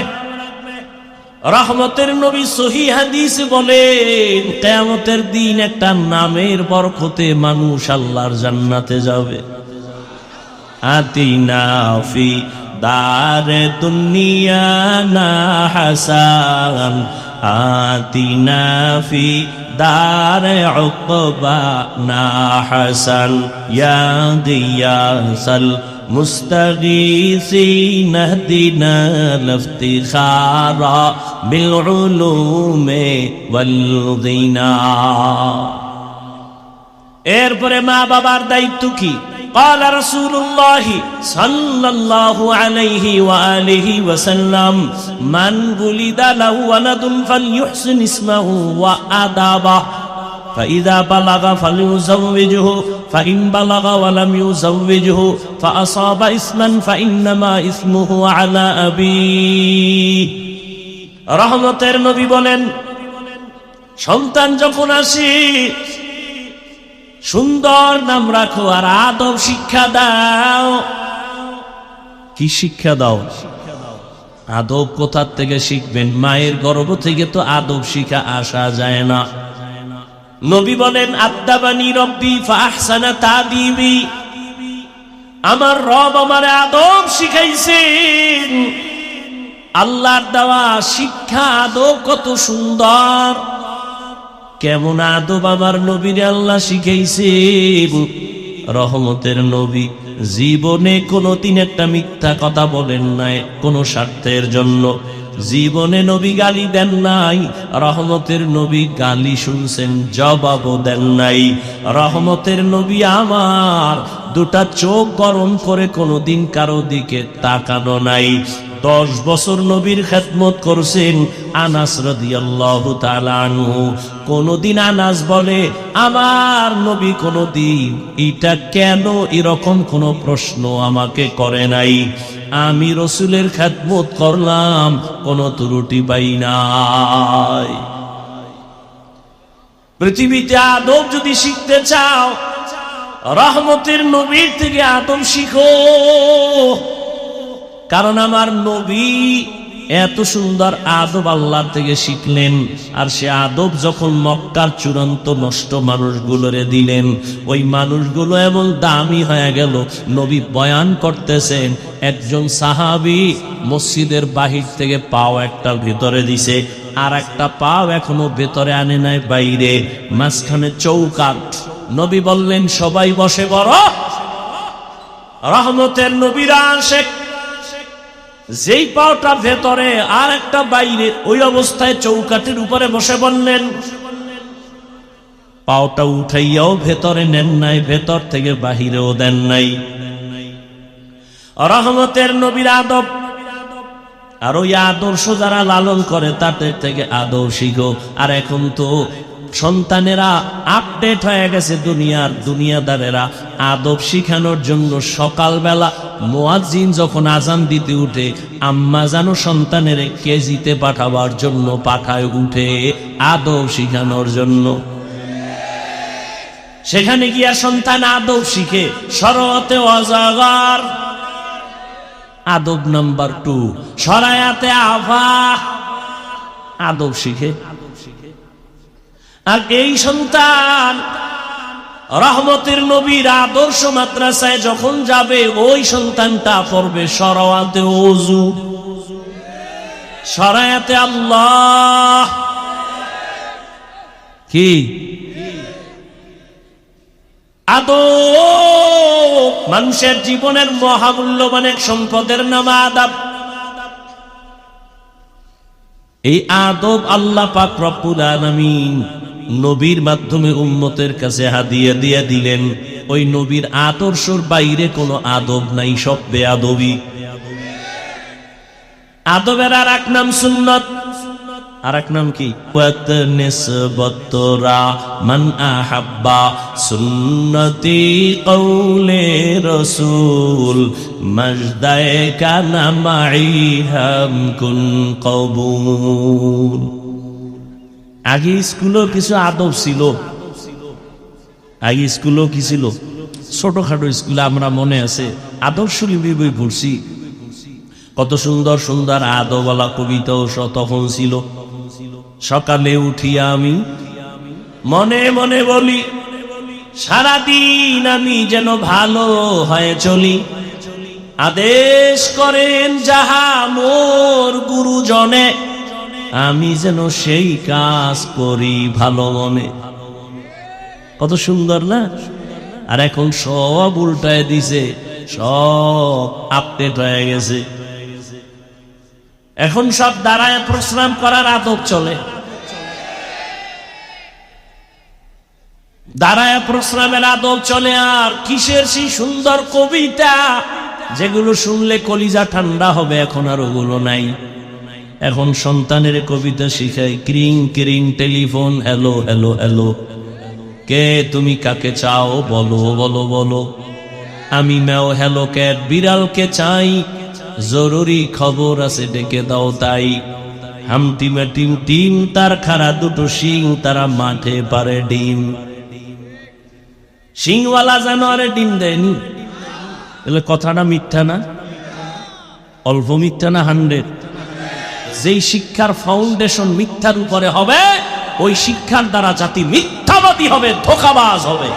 রহমতের নবী সহিহ হাদিসে বলেন, কিয়ামতের দিন একটা নামের বরকতে মানুষ আল্লাহর জান্নাতে যাবে। আতিনা ফি দারে দুনিয়া না হাসান, আতিনা ফি দারে উকবা না হাসান, ইয়া গিয়াসাল মুস্তাগীসিন ইহদিনা লিফতিখারা বিল উলুমি ওয়াল গিনা। এরপরে মা বাবার দায়িত্ব কি? قال رسول الله صلى الله عليه وآله وسلم من ولد له ولد فليحسن اسمه وآدابه فإذا بلغ فليزوجه فإن بلغ ولم يزوجه فأصاب اسما فإنما اسمه على أبيه। রহমতের নবী বলেন, সন্তান যখন আসে সুন্দর নাম রাখো আর আদব শিক্ষা দাও। কি শিক্ষা দাও? আদব কোথা থেকে শিখবেন? মায়ের গর্ভ থেকে তো আদব শিখা আসা যায় না। নবী বলেন, আদাবানি রব্বি ফাহসানা তাদিবি, আমার রব আমারে আদব শিখাইছেন। আল্লাহর দেওয়া শিক্ষা আদব কত সুন্দর। কেমন আদব আমার নবীরে আল্লাহ শিখাইছেন। রহমতের নবী জীবনে কোনোদিন একটা মিথ্যা কথা বলেন নাই কোনো স্বার্থের জন্য। জীবনে নবী গালি দেন নাই। রহমতের নবী গালি শুনছেন, জবাবও দেন নাই। রহমতের নবী আমার দুটা চোখ গরম করে কোনোদিন কারো দিকে তাকানো নাই। 10 বছর নবীর খেদমত করছেন আনাস রাদিয়াল্লাহু তাআলা আনহু। কোনদিন আনাস বলে আমার নবী কোনদিন এটা কেন এরকম কোন প্রশ্ন আমাকে করে নাই। আমি রসুলের খেদমত করলাম, কোনো ত্রুটি পাই নাই। পৃথিবীতে আদব যদি শিখতে চাও, রহমতের নবীর থেকে আদব শিখো। কারণ আমার নবী এত সুন্দর আদব আল্লাহর থেকে শিখলেন। আর সে আদব যখন মক্কার চূড়ান্ত নষ্ট মানুষগুলোরে দিলেন, ওই মানুষগুলো এমন দামি হয়ে গেল। নবী বয়ান করতেছেন, একজন সাহাবী মসজিদের বাহির থেকে পাও একটা ভিতরে দিছে, আর একটা পাও এখনো ভেতরে আনে নাই, বাইরে মাঝখানে চৌকাঠ। নবী বললেন সবাই বসে পড়ো। রহমতের নবীরা আসে, যেই পাওটা ভেতরে আর একটা বাইরে, ওই অবস্থায় চৌকাঠের উপরে বসে বললেন। পাওটা উঠাইয়াও ভেতরে নেন নাই, ভেতর থেকে বাহিরেও দেন নাই। রহমতের নবীর আদব। আর ওই আদর্শ যারা লালন করে তাদের থেকে আদব শিখো। আর এখন তো সন্তানেরা আপডেট হয়ে গেছে, দুনিয়াদারেরা আদব শিখানোর জন্য সকালবেলা মুয়াজ্জিন যখন আজান দিতে উঠে, আম্মা জানো সন্তানের কেজিতে পাঠাবার জন্য পাঠায় উঠে আদব শিখানোর জন্য। সেখানে গিয়া সন্তান আদব শিখে। শরতে অজাগর আদব নাম্বার 2, শরায়াতে আফা আদব শিখে। আর এই সন্তান রহমতের নবীর আদর্শ মাদ্রাসায় যখন যাবে, ওই সন্তানটা পড়বে শরায়াতে ওযু, শরায়াতে আল্লাহ। কি আদব মানুষের জীবনের মহামূল্যবান এক সম্পদের নাম আদব। এই আদব আল্লাহ পাক রব্বুল আলামিন নবীর মাধ্যমে উম্মতের কাছে হাদিয়া দিয়ে দিলেন। ওই নবীর আদর্শের বাইরে কোনো আদব নাই, সব বেয়াদবি। আদবের আর এক নাম সুন্নত, আর এক নাম কি? নিসবতরা মান আহাব্বা সুন্নতি কওলে রাসূল মাজদায়ে কানা মাই হাম কুন কবুল। আগে স্কুলেও কিছু আদব ছিল। আগে স্কুলেও কি ছিল? ছোটখাটো স্কুলে আমরা মনে আছে আদর্শ লিপি বই পড়ছি। কত সুন্দর সুন্দর আদবওয়ালা কবিতাও তখন ছিল। সকালে উঠিয়া আমি মনে মনে বলি, সারাদিন আমি যেন ভালো হয়ে চলি। আদেশ করেন যাহা মোর গুরুজনে, আমি যেন সেই কাজ করি ভালো মনে। কত সুন্দর না? আর এখন সব উল্টায় দিছে, সব আপডেট হয়ে গেছে। এখন সব দাঁড়ায় প্রশ্রাম করার আদব চলে। দাঁড়ায় প্রশ্রামের আদব চলে। আর কিসের সেই সুন্দর কবিতা যেগুলো শুনলে কলিজা ঠান্ডা হবে, এখন আর ওগুলো নাই। এখন সন্তানের কবিতা শিখায় ক্রিং ক্রিং টেলিফোন, হ্যালো হ্যালো হ্যালো, কে তুমি কাকে চাও বলো বলো বলো, আমি ম্যাও হ্যালো ক্যাট, বিড়ালকে চাই, জরুরি খবর আছে ডেকে দাও তাই। হামটিমা টিম টিম তার খাড়া দুটো শিং, তারা মাঠে পারে ডিম। শিংওয়ালা জানোয়ারে ডিম দেয়নি, তাহলে কথাটা মিথ্যা না? অল্প মিথ্যা না 100? যেই শিক্ষার ফাউন্ডেশন মিথ্যার উপরে হবে, ওই শিক্ষার দ্বারা জাতি মিথ্যাবাদী হবে, ধোঁকাবাজ হবে।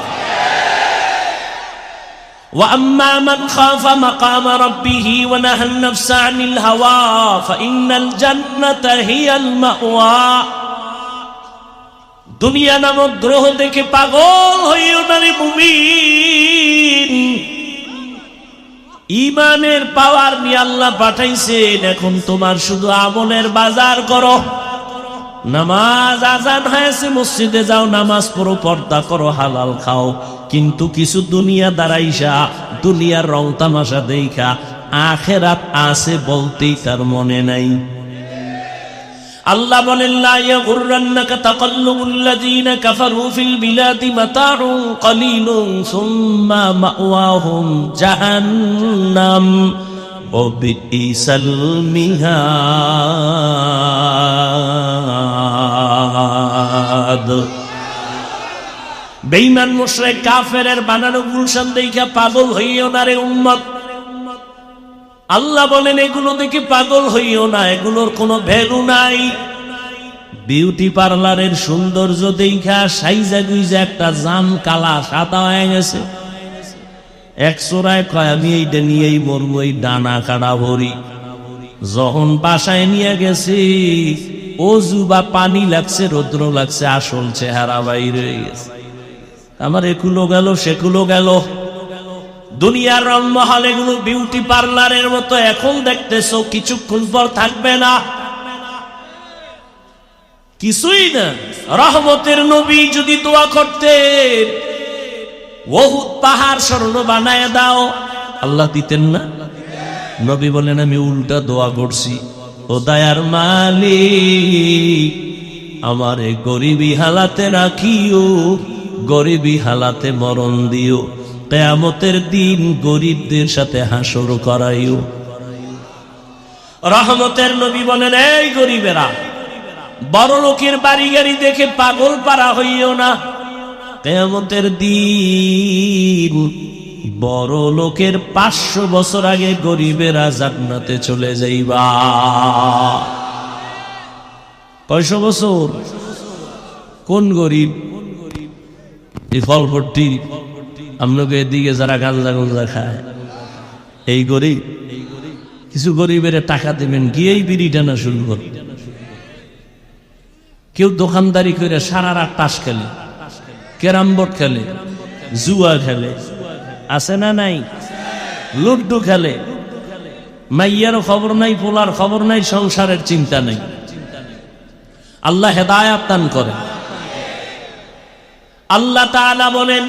وأما من خاف مقام ربه ونهى النفس عن الهوى فإن الجنة هي المأوى দুনিয়া নামক গ্রহ দেখে পাগল হইও না রে মুমিন। ঈমানের পাওয়ার নিয়ে আল্লাহ পাঠাইছেন, এখন তোমার শুধু আমলের বাজার করো। নামাজ আজান হয়েছে, মসজিদে যাও, নামাজ পড়ো, পর্দা করো, হালাল খাও, কিন্তু কিছু দুনিয়া দাঁড়াইসা দুনিয়ার রং তামাশা দেখা আখেরাত আছে বলতেই তার মনে নাই। আল্লাহ বলেন লা ইয়াগুররান্নাকা তাকাল্লুবুল্লাযীনা কাফারু ফিল বিলাদি মাতাউন কলিলুন সুম্মা মাওয়াহুম জাহান্নাম ওয়া বিইসাল মিহাদ। বেঈমান মুশরিক কাফেরের বানানো গুলশান দেখা পাগল হইও না রে উম্মত। আল্লাহ বলেন এগুলো দেখে পাগল হইও না, এগুলোর কোনো ভ্যালু নাই। বিউটি পার্লারের সৌন্দর্য দেখা সাইজা গুইজা একটা জাম কালা সাদা হয়ে গেছে, এক চোরায় কয় আমি এইটা নিয়েই মরবো, এই ডানা কাটা ভরি। যখন বাসায় নিয়ে গেছে অজু বা পানি লাগছে, রৌদ্র লাগছে, আসল চেহারা বাইরে গেছে। আমার একুলো গেল সেকুলো গেল। দুনিয়ার রংমহল এগুলো বিউটি পার্লারের মতো এখন দেখতেছো, কিছুক্ষণ পর থাকবে না, কিছুই না। রহমতের নবী যদি দোয়া করতেন উহুদ পাহাড় স্বর্ণ বানায় দাও, আল্লাহ দিতেন না? নবী বলেন আমি উল্টা দোয়া করছি, ও দয়ার মালিক আমারে গরিবী হালাতে রাখিও, গরিবী হালাতে মরণ দিও, কিয়ামতের দিন গরিবদের সাথে হাসর করাইও। রহমতের নবী বলেন এই গরিবেরা, বড় লোকের বাড়ি গাড়ি দেখে পাগল পারা হইও না, কিয়ামতের দিন বড় লোকের 500 বছর আগে গরিবেরা জান্নাতে চলে যাইবা। 500 বছর? কোন গরিব? এই ফলপট্টি আপনাকে এদিকে যারা গাঁজা গুঞ্জা খায় এই গরিব। কিছু গরিবের টাকা দেবেন, গিয়েই বিড়ি টানা শুরু করে। কেউ দোকানদারি করে সারা রাত তাস খেলে, ক্যারাম বোর্ড খেলে, জুয়া খেলে, আছে না নাই? লুড্ডু খেলে, মাইয়ারও খবর নাই, পোলার খবর নাই, সংসারের চিন্তা নাই। আল্লাহ হেদায়াত দান করে। আল্লাহ তাআলা বলেন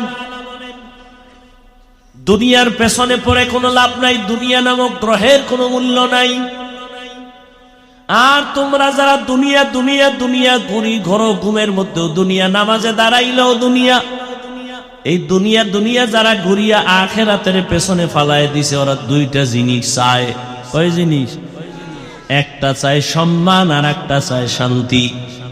দুনিয়ার পেছনে পড়ে কোনো লাভ নাই, দুনিয়া নামক গ্রহের কোনো মূল্য নাই। আর তোমরা যারা দুনিয়া দুনিয়া দুনিয়া ঘুরি, ঘর ঘুমের মধ্যেও দুনিয়া, নামাজে দাঁড়াইলেও দুনিয়া, এই দুনিয়া দুনিয়া যারা ঘুরিয়া আখিরাতের পেছনে ফালায় দিছে, ওরা দুইটা জিনিস চায়। কয় জিনিস? একটা চায় সম্মান আর একটা চায় শান্তি।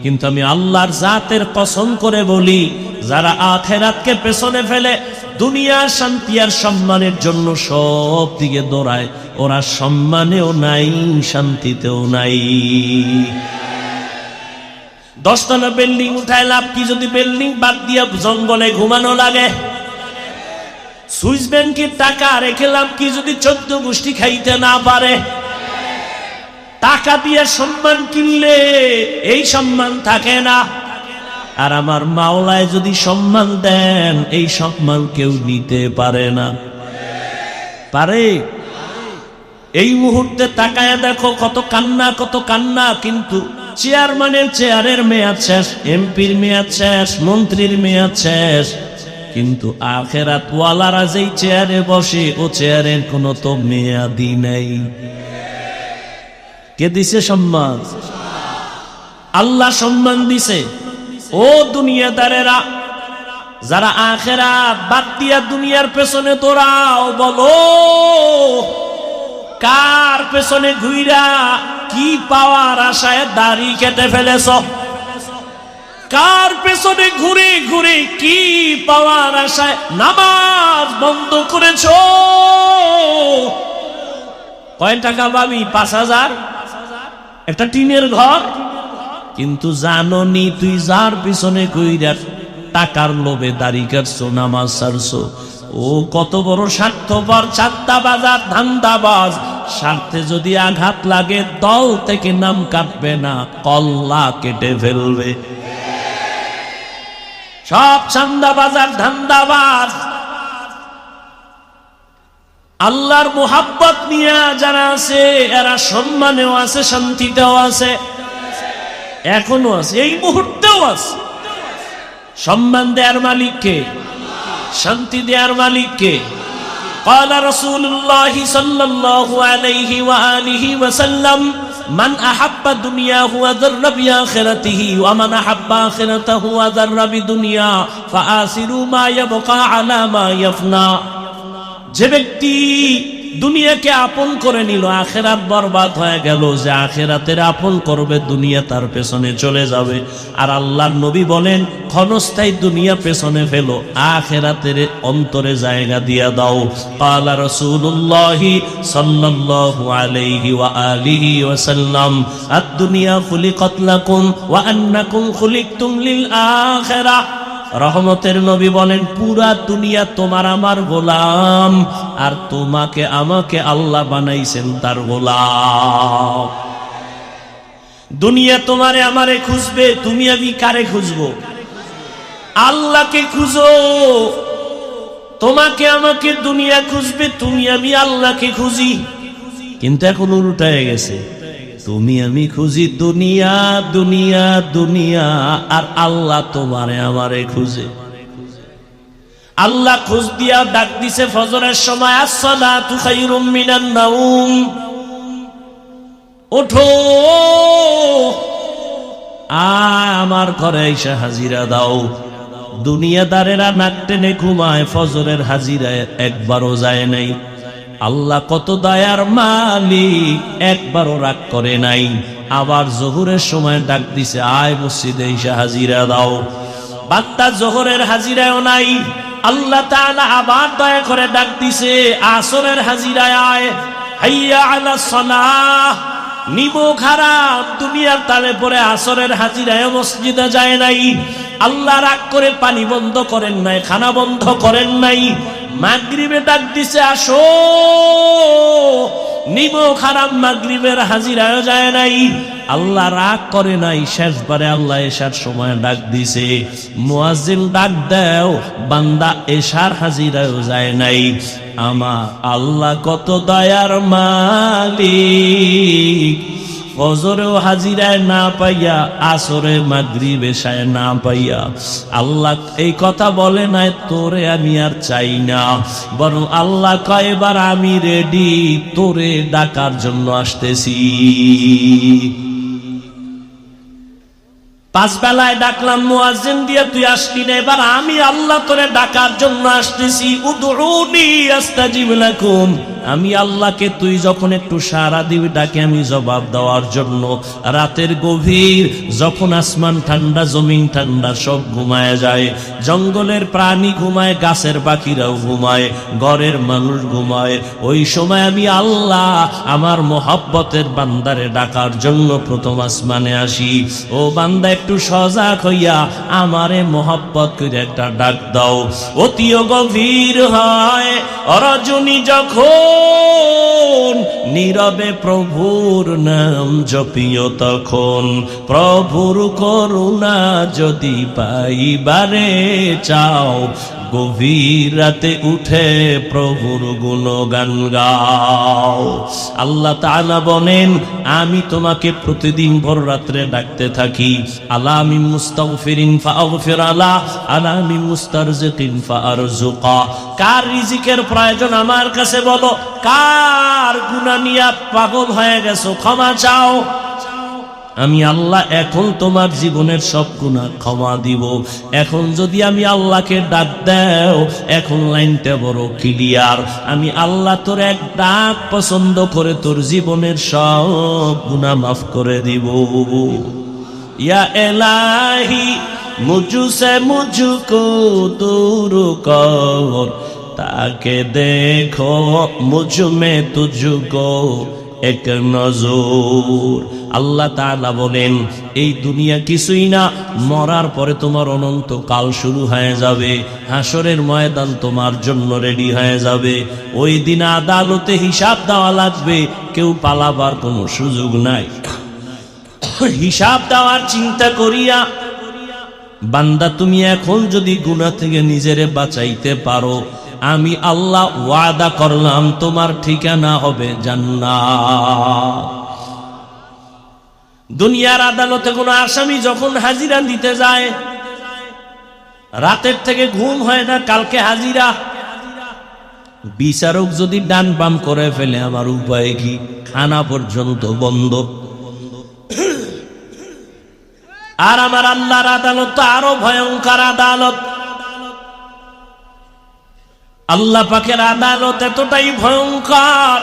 কিন্তু আমি আল্লাহর জাতের কসম করে বলি, যারা আখিরাতকে পেছনে ফেলে দুনিয়ার শান্তি আর সম্মানের জন্য সব দিকে দৌড়ায়, ওরা সম্মানেও নাই, শান্তিতেও নাই। 10 তলা বিল্ডিং উঠায় লাভ কি যদি বিল্ডিং বাদ দিয়া জঙ্গলে ঘুমানো লাগে? সুইস ব্যাংকের টাকা রেখে লাভ কি যদি 14 গোষ্ঠী খাইতে না পারে? টাকা দিয়ে সম্মান কিনলে এই সম্মান থাকে না। আর আমার মাওলায় যদি সম্মান দেন, এই সম্মান কেউ নিতে পারে না। পারে? এই মুহূর্তে তাকায় দেখো কত কান্না, কত কান্না। কিন্তু চেয়ারম্যানের চেয়ারের মেয়াদ শেষ, এমপির মেয়াদ শেষ, মন্ত্রীর মেয়াদ শেষ, কিন্তু আখিরাত ওয়ালারা যেই চেয়ারে বসে, ও চেয়ারের কোনো তো মেয়াদি নেই। কে দিছে সম্মান? আল্লাহ সম্মান দিছে। ও দুনিয়াদারেরা, যারা আখিরাত বাদ দিয়া দুনিয়ার পেছনে দৌড়াও, বলো কার পেছনে ঘুইরা কি পাওয়ার আশায় দাড়ি কেটে ফেলেছ? কার পেছনে ঘুরে ঘুরে কি পাওয়ার আশায় নামাজ বন্ধ করেছ? কয় টাকা পাবি? 5000? একটা টিনের ঘর? কিন্তু জানো নি তুই যার পিছনে কইরা টাকার লোভে দাড়ি কাটছো, নামাজ ছাড়ছো, ও কত বড় স্বার্থপর, চাঁদাবাজ আর ধান্দাবাজ। স্বার্থে যদি আঘাত লাগে দল থেকে নাম কাটবে না, কল্লা কেটে ফেলবে। সব চাঁদাবাজ আর ধান্দাবাজ আল্লাহর মুহাব্বত নিয়ে যারা আছে এরা সম্মানেও আছে, শান্তিতেও আছে, এখনো আছে, এই মুহূর্তেও আছে। সম্মান দেয়ার মালিক কে? শান্তি দেয়ার মালিক কে? قال رسول الله صلى الله عليه وآله وسلم من أحب دنياه وذر بآخرته ومن أحب آخرته وذر بدنيا فآثروا ما يبقى على ما يفنى। যে ব্যক্তি দুনিয়াকে আপন করে নিল, আখেরাত বরবাদ হয়ে গেল। যে আখেরাতের আপন করবে, দুনিয়া তার পেছনে চলে যাবে। আর আল্লাহর নবী বলেন, ক্ষণস্থায়ী দুনিয়া পেছনে ফেলো, আখেরাতের অন্তরে জায়গা দিয়া দাও। ক্বালা রাসূলুল্লাহি সাল্লাল্লাহু আলাইহি ওয়া আলিহি ওয়াসাল্লাম আদ-দুনিয়া খুলিকাত লাকুম ওয়া আন্নাকুম খুলিকতুম লিল আখিরাহ। রহমতের নবী বলেন, পুরা দুনিয়া তোমার আমার গোলাম, আর তোমাকে আমাকে আল্লাহ বানাইছেন তার গোলাম। দুনিয়া তোমারে আমারে খুঁজবে, তুমি আমি কারে খুঁজবো? আল্লাহকে খুঁজো। তোমাকে আমাকে দুনিয়া খুঁজবে, তুমি আমি আল্লাহকে খুঁজি। কিন্তু এখন উল্টা হয়ে গেছে, তুমি আমি খুঁজি দুনিয়া দুনিয়া দুনিয়া, আর আল্লাহ তোমারে আমারে খুঁজে। আল্লাহ খোঁজ দিয়া ডাক দিছে ফজরের সময়, আসসালাতু খায়রুম মিনান নাউম, ওঠো আমার ঘরে এসে হাজিরা দাও। দুনিয়াদারেরা নাক টেনে ঘুমায়, ফজরের হাজিরায় একবারও যায় নাই। আল্লাহ কত দয়ার মালিক, একবারও রাগ করে নাই। আবার জোহরের সময় ডাক দিছে, আয় মসজিদে এসে হাজিরা দাও। বান্দা জোহরের হাজিরায়ও নাই, আল্লাহ তাআলা আবার দয়া করে ডাক দিছে, আসরের হাজিরায় আয়, হাইয়া আলাস সালাহ। নিমো খারাপ, দুনিয়ার তালে পরে আসরের হাজিরায় মসজিদে যায় নাই। আল্লাহ রাগ করে পানি বন্ধ করেন নাই, খানা বন্ধ করেন নাই। মাগরিবে ডাক দিছে, আসো। নিমো খারাপ, মাগরিবের হাজিরায় যায় নাই। আল্লাহ রাগ করে নাই। শেষবারে আল্লাহ এশার সময় ডাক দিছে, মুয়াজ্জিন ডাক দাও, বান্দা এশার হাজিরায় যায় নাই। আমার আল্লাহ কত দয়ার মালিক, ফজরেও হাজিরায় না পাইয়া, আসরে মাগরিব এশায় না পাইয়া আল্লাহ এই কথা বলে নাই, তোরে আমি আর চাই না, বরং আল্লাহ কয়, এবার আমি রেডি, তোরে ডাকার জন্য আসতেছি। পাঁচ বেলায় ডাকলাম মুয়াজ্জিন দিয়ে, তুই আসলি না, এবার আমি আল্লাহ তোরে ডাকার জন্য আসতেছি। উদউনি আস্তাজিব লাকুম, আমি আল্লাহকে তুই যখন একটু সাড়া দিবি ডাকে আমি জবাব দেওয়ার জন্য। রাতের গভীর, যখন আসমান ঠান্ডা, জমিন ঠান্ডা, সব ঘুমায় যায়, জঙ্গলের প্রাণী ঘুমায়, গাছের পাখিরাও ঘুমায়, ঘরের মানুষ ঘুমায়, ওই সময় আমি আল্লাহ আমার মোহাব্বতের বান্দারে ডাকার জন্য প্রথম আসমানে আসি। ও বান্দা, একটু সজাগ হইয়া আমারে মোহাব্বত করে একটা ডাক দাও। অতিও গভীর হয় রজনী যখন, নীরবে প্রভুর নাম জপিও তখন, প্রভুর করুণা যদি পাইবারে চাও, গভীর রাতে উঠে প্রভুর গুণগান গাও। আল্লাহ তাআলা বলেন, আমি তোমাকে প্রতিদিন ভোর রাত্রে ডাকতে থাকি। আলা মিন মুস্তাগফিরিন ফাগফির আলা, আলা মিন মুস্তারজিকিন ফারজুকা। কার রিজিকের প্রয়োজন আমার কাছে বলো, কার গুনাহ নিয়ে পাগল হয়ে গেছো ক্ষমা চাও। আমি আল্লাহ এখন তোমার জীবনের সব গুনাহ ক্ষমা দিব। এখন যদি আমি আল্লাহকে ডাক দাও, এখন লাইনটা বড় ক্লিয়ার, আমি আল্লাহ তোর এক ডাক পছন্দ করে তোর জীবনের সব গুনাহ মাফ করে দিব। ইয়া ইলাহি মুঝসে মুঝকো দূর কর, তাকে দেখো মুঝ মে তুঝকো এক নজর। আল্লাহ তাআলা বলেন এই দুনিয়া কিছুই না, মরার পরে তোমার অনন্ত কাল শুরু হয়ে যাবে, হাসরের ময়দান তোমার জন্য রেডি হয়ে যাবে। ওই দিন আদালতে হিসাব দেওয়া লাগবে, কেউ পালাবার কোনো সুযোগ নাই। হিসাব দেওয়ার চিন্তা করিয়া বান্দা তুমি এখন যদি গুনাহ থেকে নিজেরে বাঁচাইতে পারো, আমি আল্লাহ ওয়াদা করলাম তোমার ঠিকানা হবে জান্নাত। দুনিয়ার আদালতে কোন আসামি যখন হাজিরা দিতে যায়, রাতের থেকে ঘুম হয় না, কালকে হাজিরা। বিচারক যদি ডান বাম করে ফেলে আমার উপায় কি? খানা পর্যন্ত বন্ধ। আর আমার আল্লাহর আদালত তো আরো ভয়ঙ্কর আদালত। আল্লাহ পাকের আদালত এতটাই ভয়ঙ্কর,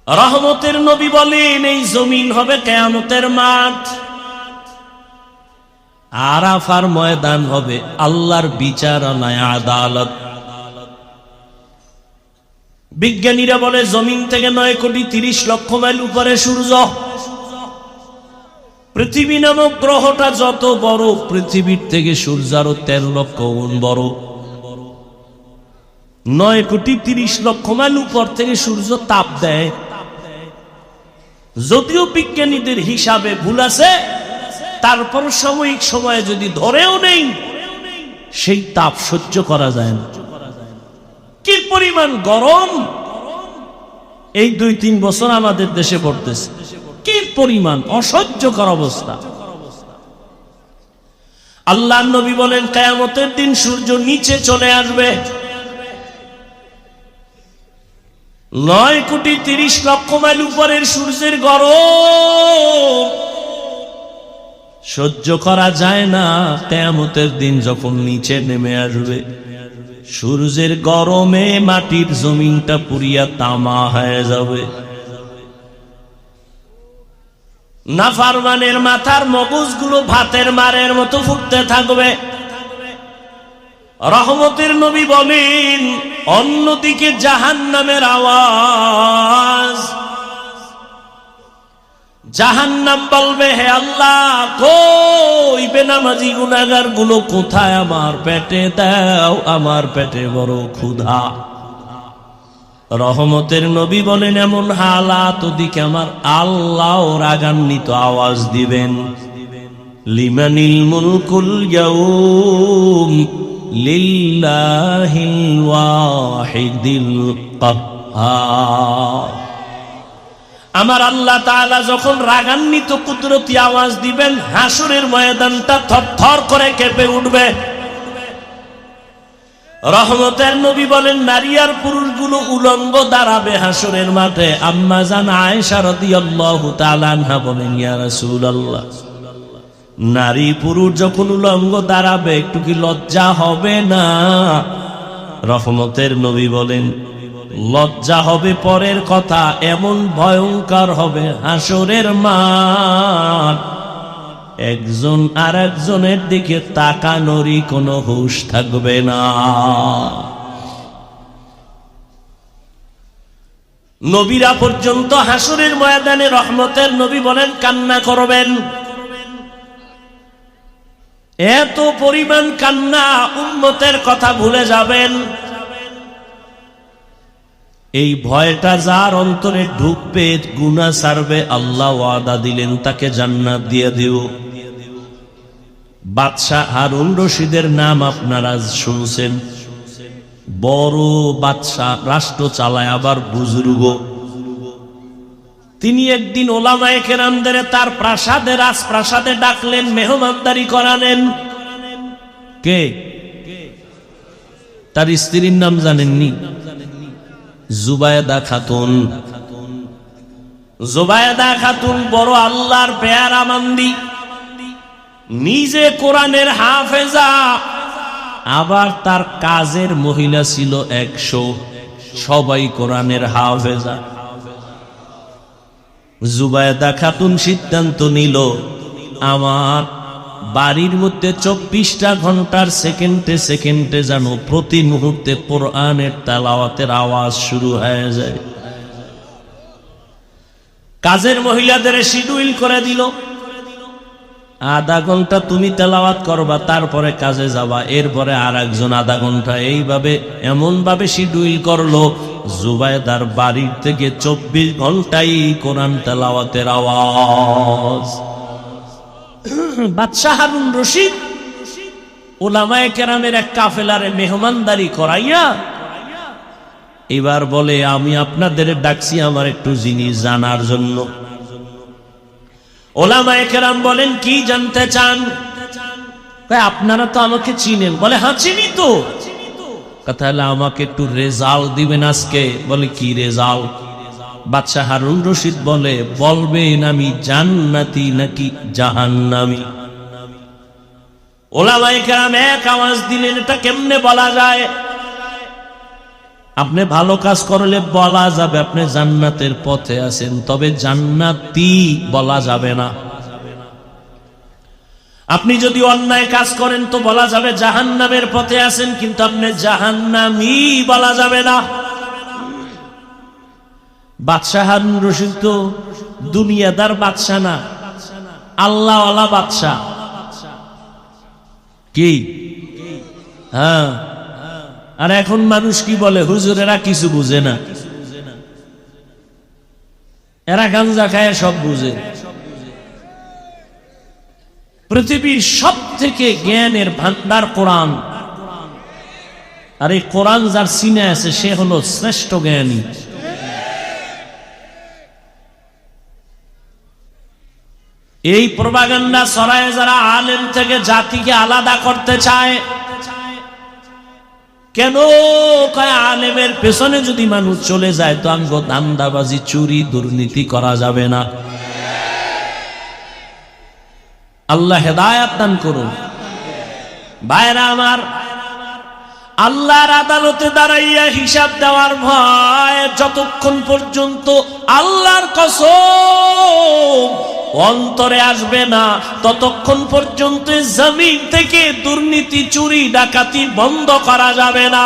রহমতের নবী বলেন এই জমিন হবে কিয়ামতের মাঠ, আরাফার ময়দান হবে আল্লাহর বিচারণায় আদালত। বিজ্ঞানীরা বলে জমিন থেকে 9,30,00,000 মাইল উপরে সূর্য। পৃথিবী নামক গ্রহটা যত বড়, পৃথিবীর থেকে সূর্য আরো 13,00,000 গুণ বড়। 9,30,00,000 মাইল উপর থেকে সূর্য তাপ দেয়। যদিও বিজ্ঞানীদের হিসাবে ভুল আছে, তারপর সাময়িক সময়ে যদি ধরেও নেই, সেই তাপ সহ্য করা যায় না। কি পরিমাণ গরম এই 2-3 বছর আমাদের দেশে পড়তেছে, কি পরিমাণ অসহ্যকর অবস্থা। আল্লাহর নবী বলেন কিয়ামতের দিন সূর্য নিচে চলে আসবে। 9,30,00,000 মাইল উপরের সূর্যের গরম সহ্য করা যায় না। কিয়ামতের দিন যখন নিচে নেমে আসবে, সূর্যের গরমে মাটির জমিনটা পুরিয়া তামা হয়ে যাবে। নাফরমানের মাথার মগজগুলো ভাতের মারের মতো ফুটতে থাকবে। রহমতের নবী বলেন অন্যদিকে জাহান্নামের আওয়াজ। জাহান্নাম বলবে হে আল্লাহ, কই বেনামাজি গুনাহগার গুলো কোথায়? আমার পেটে দাও, আমার পেটে বড় ক্ষুধা। রহমতের নবী বলেন এমন হালাত ওদিকে আমার আল্লাহ রাগান্বিত আওয়াজ দিবেন, লিমানিল মুলকুল ইয়াউম লিল্লাহিল ওয়াহিদিল কাহ্হার। আমার আল্লাহ তাআলা যখন রাগান্বিত কুদরতি আওয়াজ দিবেন, হাসরের ময়দানটা থরথর করে কেঁপে উঠবে। রহমতের নবী বলেন নারী আর পুরুষগুলো উলঙ্গ দাঁড়াবে হাসরের মাঠে। আম্মা জান আয়েশা রাদিয়াল্লাহু তাআলা আনহা বলেন ইয়া রাসূলুল্লাহ, নারী পুরুষ যখন উলঙ্গ দাঁড়াবে একটু কি লজ্জা হবে না? রহমতের নবী বলেন লজ্জা হবে পরের কথা, এমন ভয়ঙ্কর হবে হাসরের মাঠ, একজন আর একজনের দিকে তাকানোরই কোনো হুঁশ থাকবে না। নবীরা পর্যন্ত হাসরের ময়দানে রহমতের নবী বলেন কান্না করবেন। এত পরিমাণ কান্না, উম্মতের কথা ভুলে যাবেন। এই ভয়টা যার অন্তরে ঢুকবে, গুনাহ ছাড়বে, আল্লাহ ওয়াদা দিলেন তাকে জান্নাত দিয়ে দিও। বাদশাহ হারুন রশিদের নাম আপনারা শুনছেন, বড় বাদশাহ, রাষ্ট্র চালায়, আবার বুজুর্গ। তিনি একদিন ওলামায়ে কেরামদের তার প্রাসাদে, রাজপ্রাসাদে ডাকলেন, মেহমানদারি করালেন। কে? তার স্ত্রীর নাম জানেননি? জুবায়দা খাতুন। জুবায়দা খাতুন বড় আল্লাহর পেয়ারা মান্দি, নিজে কোরআনের হাফেজা, আবার তার কাজের মহিলা ছিল 100, সবাই কোরআনের হাফেজা। জুবায়দা খাতুন সিদ্ধান্ত নিল, আমার বাড়ির মধ্যে 24টা ঘন্টার সেকেন্ডে সেকেন্ডে যেন প্রতি মুহূর্তে কোরআনের তেলাওয়াতের আওয়াজ শুরু হয়ে যায়। কাজের মহিলাদের শিডিউল করে দিল, আধা ঘন্টা তুমি তেলাওয়াত করবা, তারপরে কাজে যাবা, এরপরে আর একজন আধা ঘন্টা। এইভাবে এমন ভাবে শিডিউল করলো, জুবায়দার বাড়ির থেকে 24 ঘন্টাই কোরআন তেলাওয়াতের আওয়াজ। বাদশাহ হারুন রশিদ উলামায়ে কেরামের এক কাফেলারে মেহমানদারি করাইয়া এবার বলে, আমি আপনাদের ডাকছি আমার একটু জিনিস জানার জন্য। উলামায়ে কেরাম বলেন, কি জানতে চান? আপনারা তো আমাকে চিনেন। বলে, হ্যাঁ চিনি তো। তাহলে আমাকে একটু রেজাল্ট দিবেন আজকে। বলে, কি রেজাল্ট? বাদশাহ হারুন রশিদ বলে, বলবেন আমি জান্নাতি নাকি জাহান্নামী। উলামায়ে কেরাম এক আওয়াজ দিলেন, এটা কেমনে বলা যায়? আপনি ভালো কাজ করলে বলা যাবে আপনি জান্নাতের পথে আছেন, তবে জান্নাতি বলা যাবে না। আপনি যদি অন্যায় কাজ করেন তো বলা যাবে জাহান্নামের পথে আছেন, কিন্তু আপনি জাহান্নামী বলা যাবে না। বাদশাহ হারুন রশিদ তো দুনিয়াদার বাদশাহ না, আল্লাহওয়ালা বাদশাহ। কি? হ্যাঁ। আর এখন মানুষ কি বলে, হুজুরেরা কিছু বুঝে না, এরা গাঞ্জা খায় সব বুঝে। পৃথিবীর সব থেকে জ্ঞানের ভান্ডার কোরআন, আর এই কোরআন যার সিনে আছে সে হলো শ্রেষ্ঠ জ্ঞানী। এই প্রপাগান্ডা ছড়ায় যারা আলেম থেকে জাতিকে আলাদা করতে চায়। কেন? কয় আলেমের পেছনে যদি মানুষ চলে যায় তো আঙ্গ দান্দাবাজি, চুরি, দুর্নীতি করা যাবে না। আল্লাহ হেদায়াত দান করুন। ভাইরা আমার, আল্লাহর আদালতে দাঁড়াইয়া হিসাব দেওয়ার ভয় যতক্ষণ পর্যন্ত আল্লাহর কসম অন্তরে আসবে না, ততক্ষণ পর্যন্ত জমিন থেকে দুর্নীতি, চুরি, ডাকাতি বন্ধ করা যাবে না।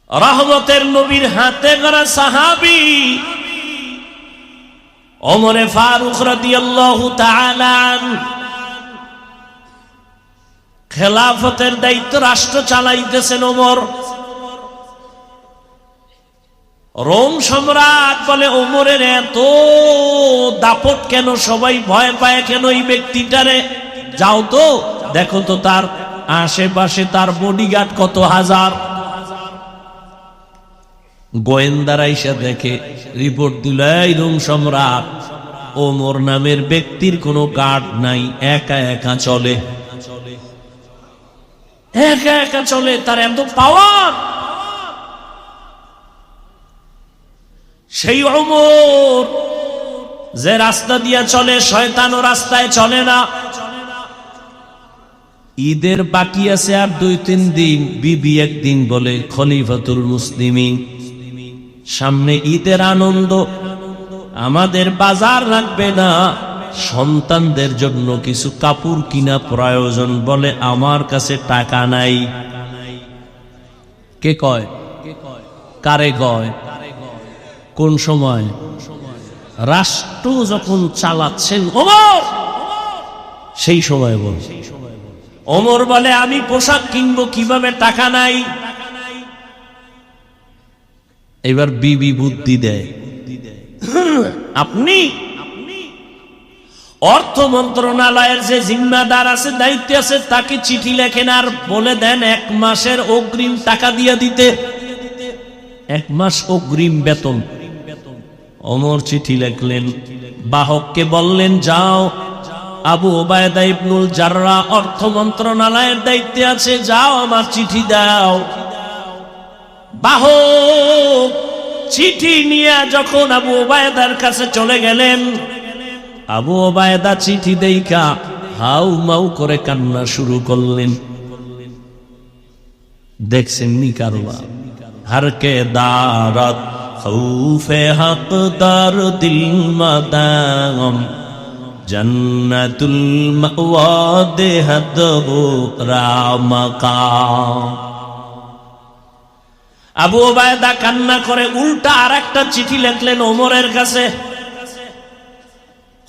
রহমতের নবীর হাতে গড়া সাহাবী ওমরে ফারুক রাদিয়াল্লাহু তাআলা খেলাফতের দায়িত্ব রাষ্ট্র চালাইতেছেন ওমর। রোম সম্রাট বলে, ওমরের এত দাপট কেন? সবাই ভয় পায় কেন এই ব্যক্তিটারে? যাও তো দেখো তো তার আশেপাশে তার বডিগার্ড কত হাজার। গোয়েন্দারা এসে দেখে, রিপোর্ট দিল, এই রোম সম্রাট ওমর নামের ব্যক্তির কোনো গার্ড নাই, একা একা চলে, একা একা চলে, তার এত পাওয়ার। সেই ওমর যে রাস্তা দিয়া চলে, শয়তানও রাস্তায় চলে না। ঈদের বাকি আছে আর 2-3 দিন। বিবি একদিন বলে, খলিফাতুল মুসলিমিন, সামনে ঈদের আনন্দ, আমাদের বাজার রাখবে না, সন্তানদের জন্য কিছু কাপড় কিনা প্রয়োজন। বলে, আমার কাছে টাকা নাই। কে কয়? কারে কয়? কোন সময়? রাষ্ট্র যখন চালাচ্ছেন ওমর, সেই সময় বল। ওমর বলে, আমি পোশাক কিনবো কিভাবে, টাকা নাই। এবার বিবি বুদ্ধি দেয়, আপনি অর্থ মন্ত্রণালয়ের যে জিম্মাদার আছে, দায়িত্ব আছে, তাকে চিঠি লেখেন আর বলে দেন 1 মাসের অগ্রিম টাকা দিয়ে দিতে। 1 মাস অগ্রিম বেতন। ওমর চিঠি লিখলেন, বাহককে বললেন, যাও, আবু ওবায়দা ইবনুল জাররাহ অর্থ মন্ত্রণালয়ের দায়িত্বে আছে, যাও আমার চিঠি দাও। বাহক চিঠি নিয়ে যখন আবু ওবায়দার কাছে চলে গেলেন, আবু ওবায়দা চিঠি দেইখা হাউ মাউ করে কান্না শুরু করলেন। দেখছেন নি কারবার? হারকে দারত খৌফে হকদার দিল মাদাম, জান্নাতুল মাওয়া দেহত রামাকাম। আবু ওবায়দা কান্না করে উল্টা আর একটা চিঠি লিখলেন ওমরের কাছে,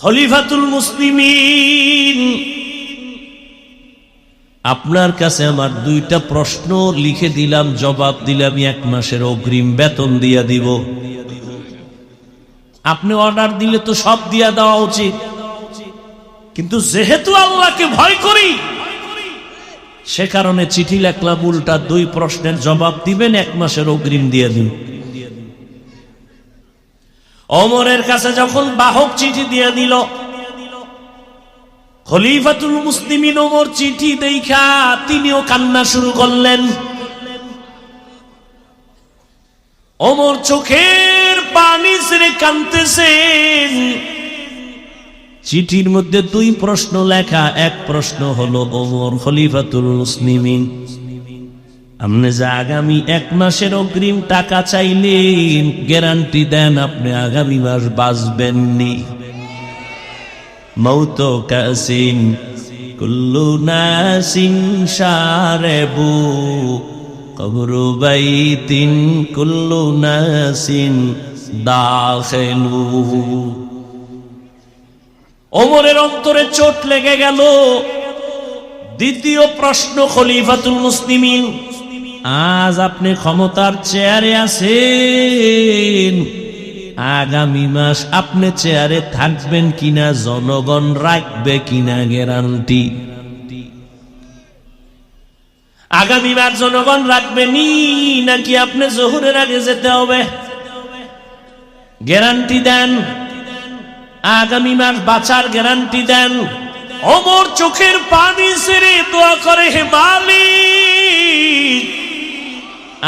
খলিফাতুল মুসলিমিন, আপনার কাছে আমার দুইটা প্রশ্ন লিখে দিলাম, জবাব দিলে আমি 1 মাসের অগ্রিম বেতন দিয়া দিব। আপনি অর্ডার দিলে তো সব দিয়া দেওয়া উচিত, কিন্তু যেহেতু আল্লাহকে ভয় করি সে কারণে চিঠি লিখলাম, উল্টা 2 প্রশ্নের জবাব দিবেন, 1 মাসের অগ্রিম দিয়ে দিন। ওমরের কাছে যখন বাহক চিঠি দিয়ে দিল, খলিফাতুল মুসলিমিন ওমর চিঠি দেখা তিনিও কান্না শুরু করলেন। ওমর চোখের পানি ছেড়ে কাঁদতেছেন। চিঠির মধ্যে 2 প্রশ্ন লেখা। 1 প্রশ্ন হলো, ওমর খলিফাতুল মুসলিমিন, আপনি যে আগামী 1 মাসের অগ্রিম টাকা চাইলেন, গ্যারান্টি দেন আপনি আগামী মাস বাঁচবেননি। মৌত কাসিন কুল্লু নাসিন শারেবু কবরু বাইতিন কুল্লু নাসিন দাখিলু। ওমরের অন্তরে চোট লেগে গেল। দ্বিতীয় প্রশ্ন, খলিফাতুল মুসলিমিন, আজ আপনি ক্ষমতার চেয়ারে আছেন, আগামী মাস আপনি চেয়ারে থাকবেন কিনা, জনগণ রাখবে কিনা গ্যারান্টি? আগামী মাস জনগণ রাখবেনি নাকি আপনি জোহরের আগে যেতে হবে? গ্যারান্টি দেন, আগামী মাস বাঁচার গ্যারান্টি দেন। ওমর চোখের পানি ছেড়ে দোয়া করে, হে মালিক,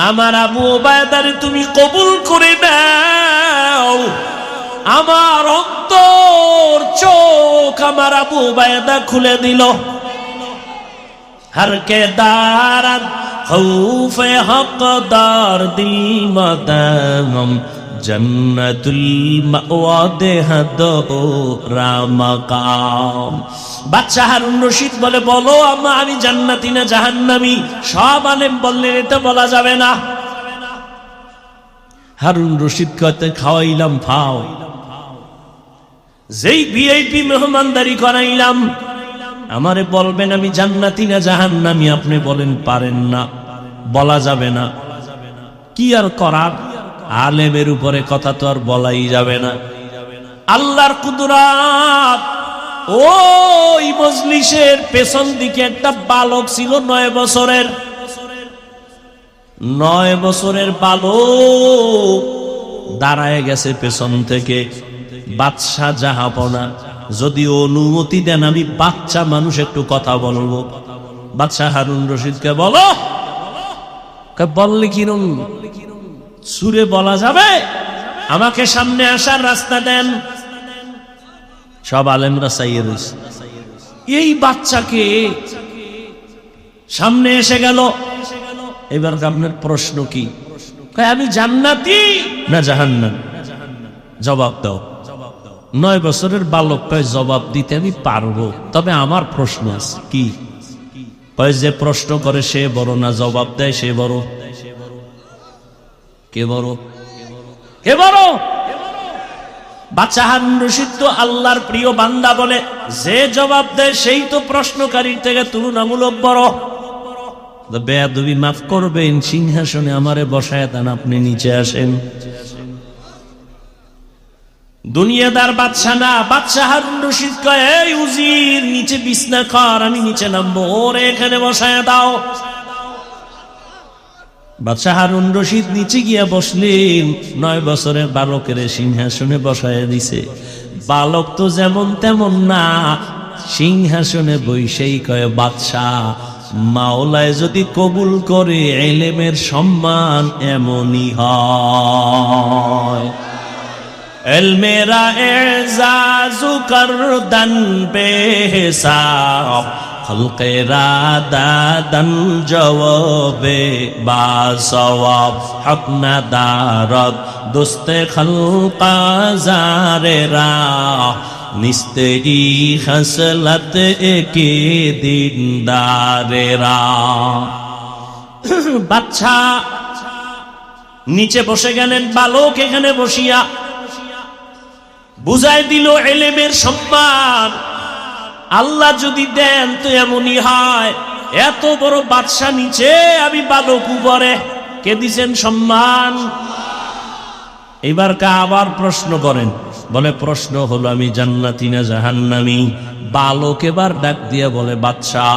আমার আবু ওবায়দারে তুমি কবুল করে দাও। আমার অন্তর চোখ আমার আবু ওবায়দা খুলে দিল। हर के दारत खौफ हक़दार दिल मदाम जन्नतुल मावा देहदो रामकाम। বাদশা হারুন রশিদ বলে, বলো আম্মা আমি জান্নাতি না জাহান্নামী? সব আলেম বললেন এটা বলা যাবে না। হারুন রশিদ কতে খাওয়াইলাম ফাও, যেই ভিআইপি মেহমানদারি করাইলাম, আমারে বলবেন আমি জান্নাতি না জাহান্নামী? আপনি বলেন পারেন না, বলা যাবে না। কি আর করার, আলেমের উপরে কথা তো আর বলাই যাবে না। আল্লাহর কুদরত। ওই মজলিসের পেছন দিকে একটা বালক ছিল 9 বছরের। 9 বছরের বালক দাঁড়ায় গেছে পেছন থেকে। বাদশা জাহাপনা, যদি অনুমতি দেন আমি বাচ্চা মানুষ একটু কথা বলবো। বাদশা হারুন রশিদকে বলো। বললে কিরম সুরে বলা যাবে? আমাকে সামনে আসার রাস্তা দেন। সব আলেমরা চাইয়ে রয়েছে। এই বাচ্চাকে সামনে এসে গেল। এবার আপনার প্রশ্ন কি? আমি জান্নাতি না জাহান্নামী? জবাব দাও। 9 বছরের বালককে জবাব দিতে আমি পারবো, তবে আমার প্রশ্ন আছে। কি? যে প্রশ্ন করে সে বড় না জবাব দেয় সে বড়? কে বড়? কে বড়? বাদশা হারুন রশিদ তো আল্লাহর প্রিয় বান্দা বলে, যে জবাব দেয় সেই তো প্রশ্নকারীর থেকে তুলনামূলক বড়। বেয়াদবি মাফ করবেন, সিংহাসনে আমারে বসায় দেন, আপনি নিচে আসেন। দুনিয়াদার বাদশা না। বাদশা হারুন রশিদ কয়, এই উজির নিচে বিছনা কর, আমি নিচে নামবো, ওরে এখানে বসায় দাও। বাদশা হারুন রশিদ নিচে গিয়া বসলেন। 9 বছরের বালকের সিংহাসনে বসায় দিছে। বালক তো যেমন তেমন না, সিংহাসনে বৈশেই কয়, বাদশা মাওলায় যদি কবুল করে ইলমের সম্মান এমনই হয়। মেরা এজাজু করদন বেহিসাব খলকেরা দাদন জওয়াবে বাসওয়াব হক না দারদ দোস্তে খলকা জারেরা নিস্তেরি খসলত একে দিনদারেরা। বাদশা নিচে বসে গেলেন বালক এখানে বসিয়া বুঝাই দিল ইলমের সম্মান আল্লাহ যদি দেন তো এমনই হয়। এত বড় বাদশা নিচে, আমি বালক উপরে, কে দিছেন সম্মান? এবার আবার প্রশ্ন করেন, বলে প্রশ্ন হলো আমি জান্নাতি না জাহান্নামী? বালক এবার ডাক দিয়ে বলে, বাদশাহ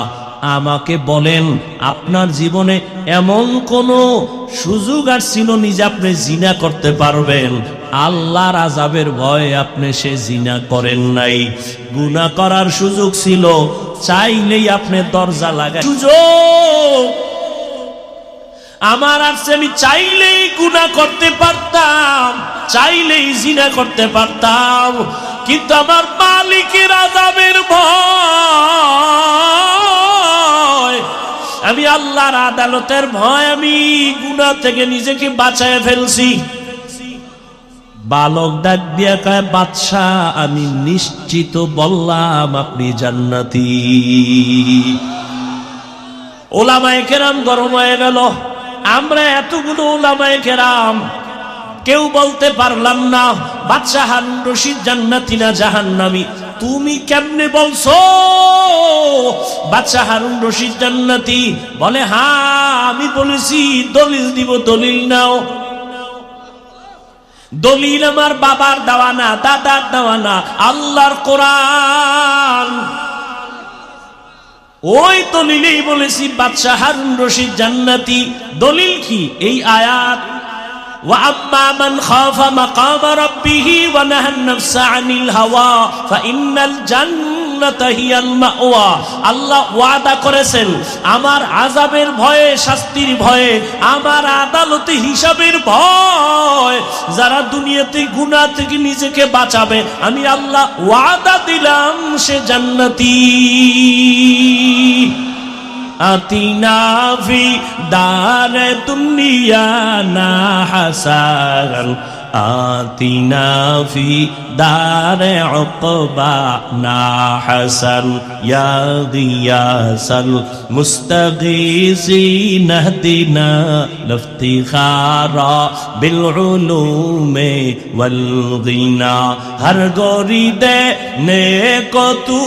আমাকে বলেন আপনার জীবনে এমন কোন সুযোগ আর ছিল নি যে আপনি জিনা করতে পারবেন? আল্লাহর আযাবের ভয়ে আপনি সে জিনা করেন নাই। গুনাহ করার সুযোগ ছিল, চাইলেই আপনি দরজা লাগাই সুযোগ আমার আছে, আমি চাইলেই গুনাহ করতে পারতাম, চাইলেই জিনা করতে পারতাম, কিন্তু আমার মালিকের আযাবের ভয়, আমি আল্লাহর আদালতের ভয় আমি গুনাহ থেকে নিজেকে বাঁচায় ফেলছি। বালক ডাক দিয়া কয়, বাদশাহ আমি নিশ্চিত বললাম আপনি জান্নাতি। ওলামায়ে কেরাম গরম হয়ে গেল। আমরা এতগুলো ওলামায়ে কেরাম কেউ বলতে পারলাম না বাদশাহ হারুন রশিদ জান্নাতি না জাহান্নামী। তুমি কেমনে বলছো বাদশাহ হারুন রশিদ জান্নাতি? বলে হ্যাঁ আমি বলেছি। দলিল দিব, দলিল নাও। দলিল আমার বাবার দেওয়া না, দাদার দেওয়া না, আল্লাহর কোরআন। ওই দলিলেই বলেছি বাদশাহ হারুন রশিদ জান্নাতি। দলিল কি? এই আয়াত, ওয়া আম্মা মান খাফা মাকামা রাব্বিহি ওয়া নাহান নাফসা আনিল হাওয়া ফাইন্নাল জান্নাতা হিয়াল মাওয়া। আল্লাহ ওয়াদা করেছেন আমার আযাবের ভয়ে, শাস্তির ভয়ে, আমার আদালতে হিসাবের ভয়, যারা দুনিয়াতে গুনাহ থেকে নিজেকে বাঁচাবে আমি আল্লাহ ওয়াদা দিলাম সে জান্নাতি। আতিনা ফি দারে দুনিয়া না হাসান, আতিনা ফি দারে উকবা না হাসান, ইয়া গিয়াসাল মুস্তাগীসিন ইহদিনা লিফতিখারা বিল উলুমে ওয়াল গিনা। হর গোরি দেনে কো তু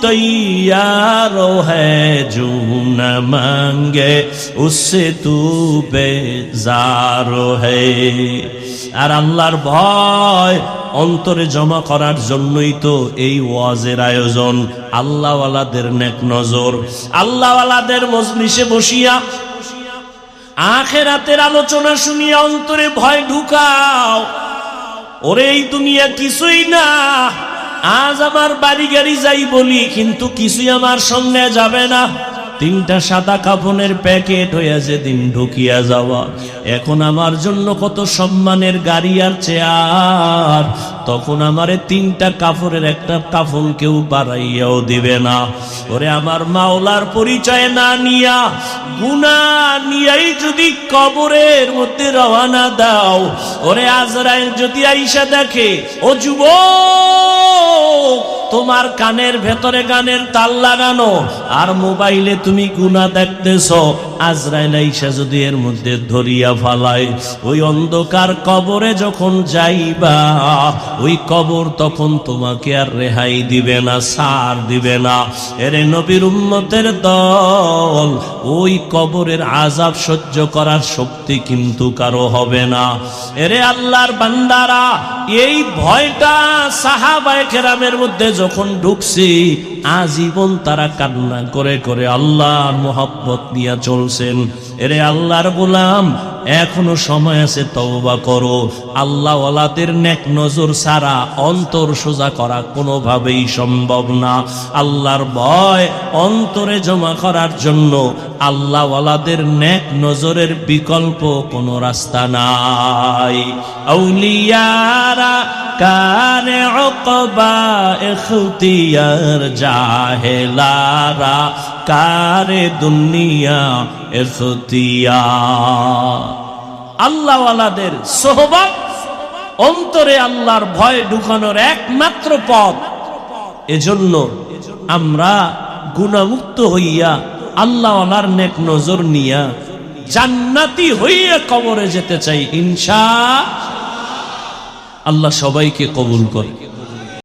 তৈয়ার হ্যায়, জো না মাঙ্গে উসসে তু বেজার হ্যায়। আর আল্লাহর ভয় অন্তরে জমা করার জন্যই তো এই ওয়াজের আয়োজন। আল্লাহওয়ালাদের নেক নজর, আল্লাহওয়ালাদের মজলিসে বসিয়া আখিরাতের আলোচনা শুনিয়া অন্তরে ভয় ঢুকাও। ওরে এই দুনিয়া কিছুই না। আজ আমার বাড়ি গাড়ি যাই বলি, কিন্তু কিছুই আমার সঙ্গে যাবে না। তিনটা সাদা কাফনের প্যাকেট হইয়া যেদিন ঢুকিয়া যাওয়া, এখন আমার জন্য কত সম্মানের গাড়ি আর চেয়ার, তখন আমারে তিনটা কাপড়ের একটা কাফন কেউ বাড়াইয়াও দিবে না। ওরে আমার মাওলার পরিচয় না নিয়া, গুনাহ নিয়াই যদি কবরের মধ্যে রওনা দাও, ওরে আজরাইল যদি আইসা দেখে, ও যুবক তোমার কানের ভেতরে গানের তাল লাগানো আর মোবাইলে তুমি গুনাহ দেখতেছ, আজরাইল আইসা যদি এর মধ্যে ধরিয়া ফালায়, ওই অন্ধকার কবরে যখন যাইবা, ওই কবর তখন তোমাকে আর রেহাই দিবে না, ছাড় দিবে না। এরে নবীর উম্মতের দল, ওই কবরের আযাব সহ্য করার শক্তি কিন্তু কারো হবে না। এরে আল্লাহর বান্দারা, এই ভয়টা সাহাবায়ে কেরামের মধ্যে যখন ঢুকছে, আজীবন তারা কান্না করে করে আল্লাহর মোহাব্বত নিয়ে চলছেন। এরে আল্লাহর গোলাম, এখনো সময় আছে, তওবা করো। আল্লাহওয়ালাদের নেক নজর ছাড়া অন্তর সোজা করা কোনোভাবেই সম্ভব না। আল্লাহর ভয় অন্তরে জমা করার জন্য আল্লাহওয়ালাদের নেক নজরের বিকল্প কোনো রাস্তা নাই। আউলিয়ারা কারে উকবা ইখতিয়ার, জাহেলারা কারে দুনিয়া ইখতিয়ার। আল্লাহওয়ালাদের সোহবত অন্তরে আল্লাহর ভয় ঢুকানোর একমাত্র পথ। এজন্য আমরা গুনাহমুক্ত হইয়া আল্লাহওয়ালার নেক নজর নিয়া জান্নাতি হইয়া কবরে যেতে চাই ইনশাআল্লাহ। আল্লাহ সবাইকে কবুল করে।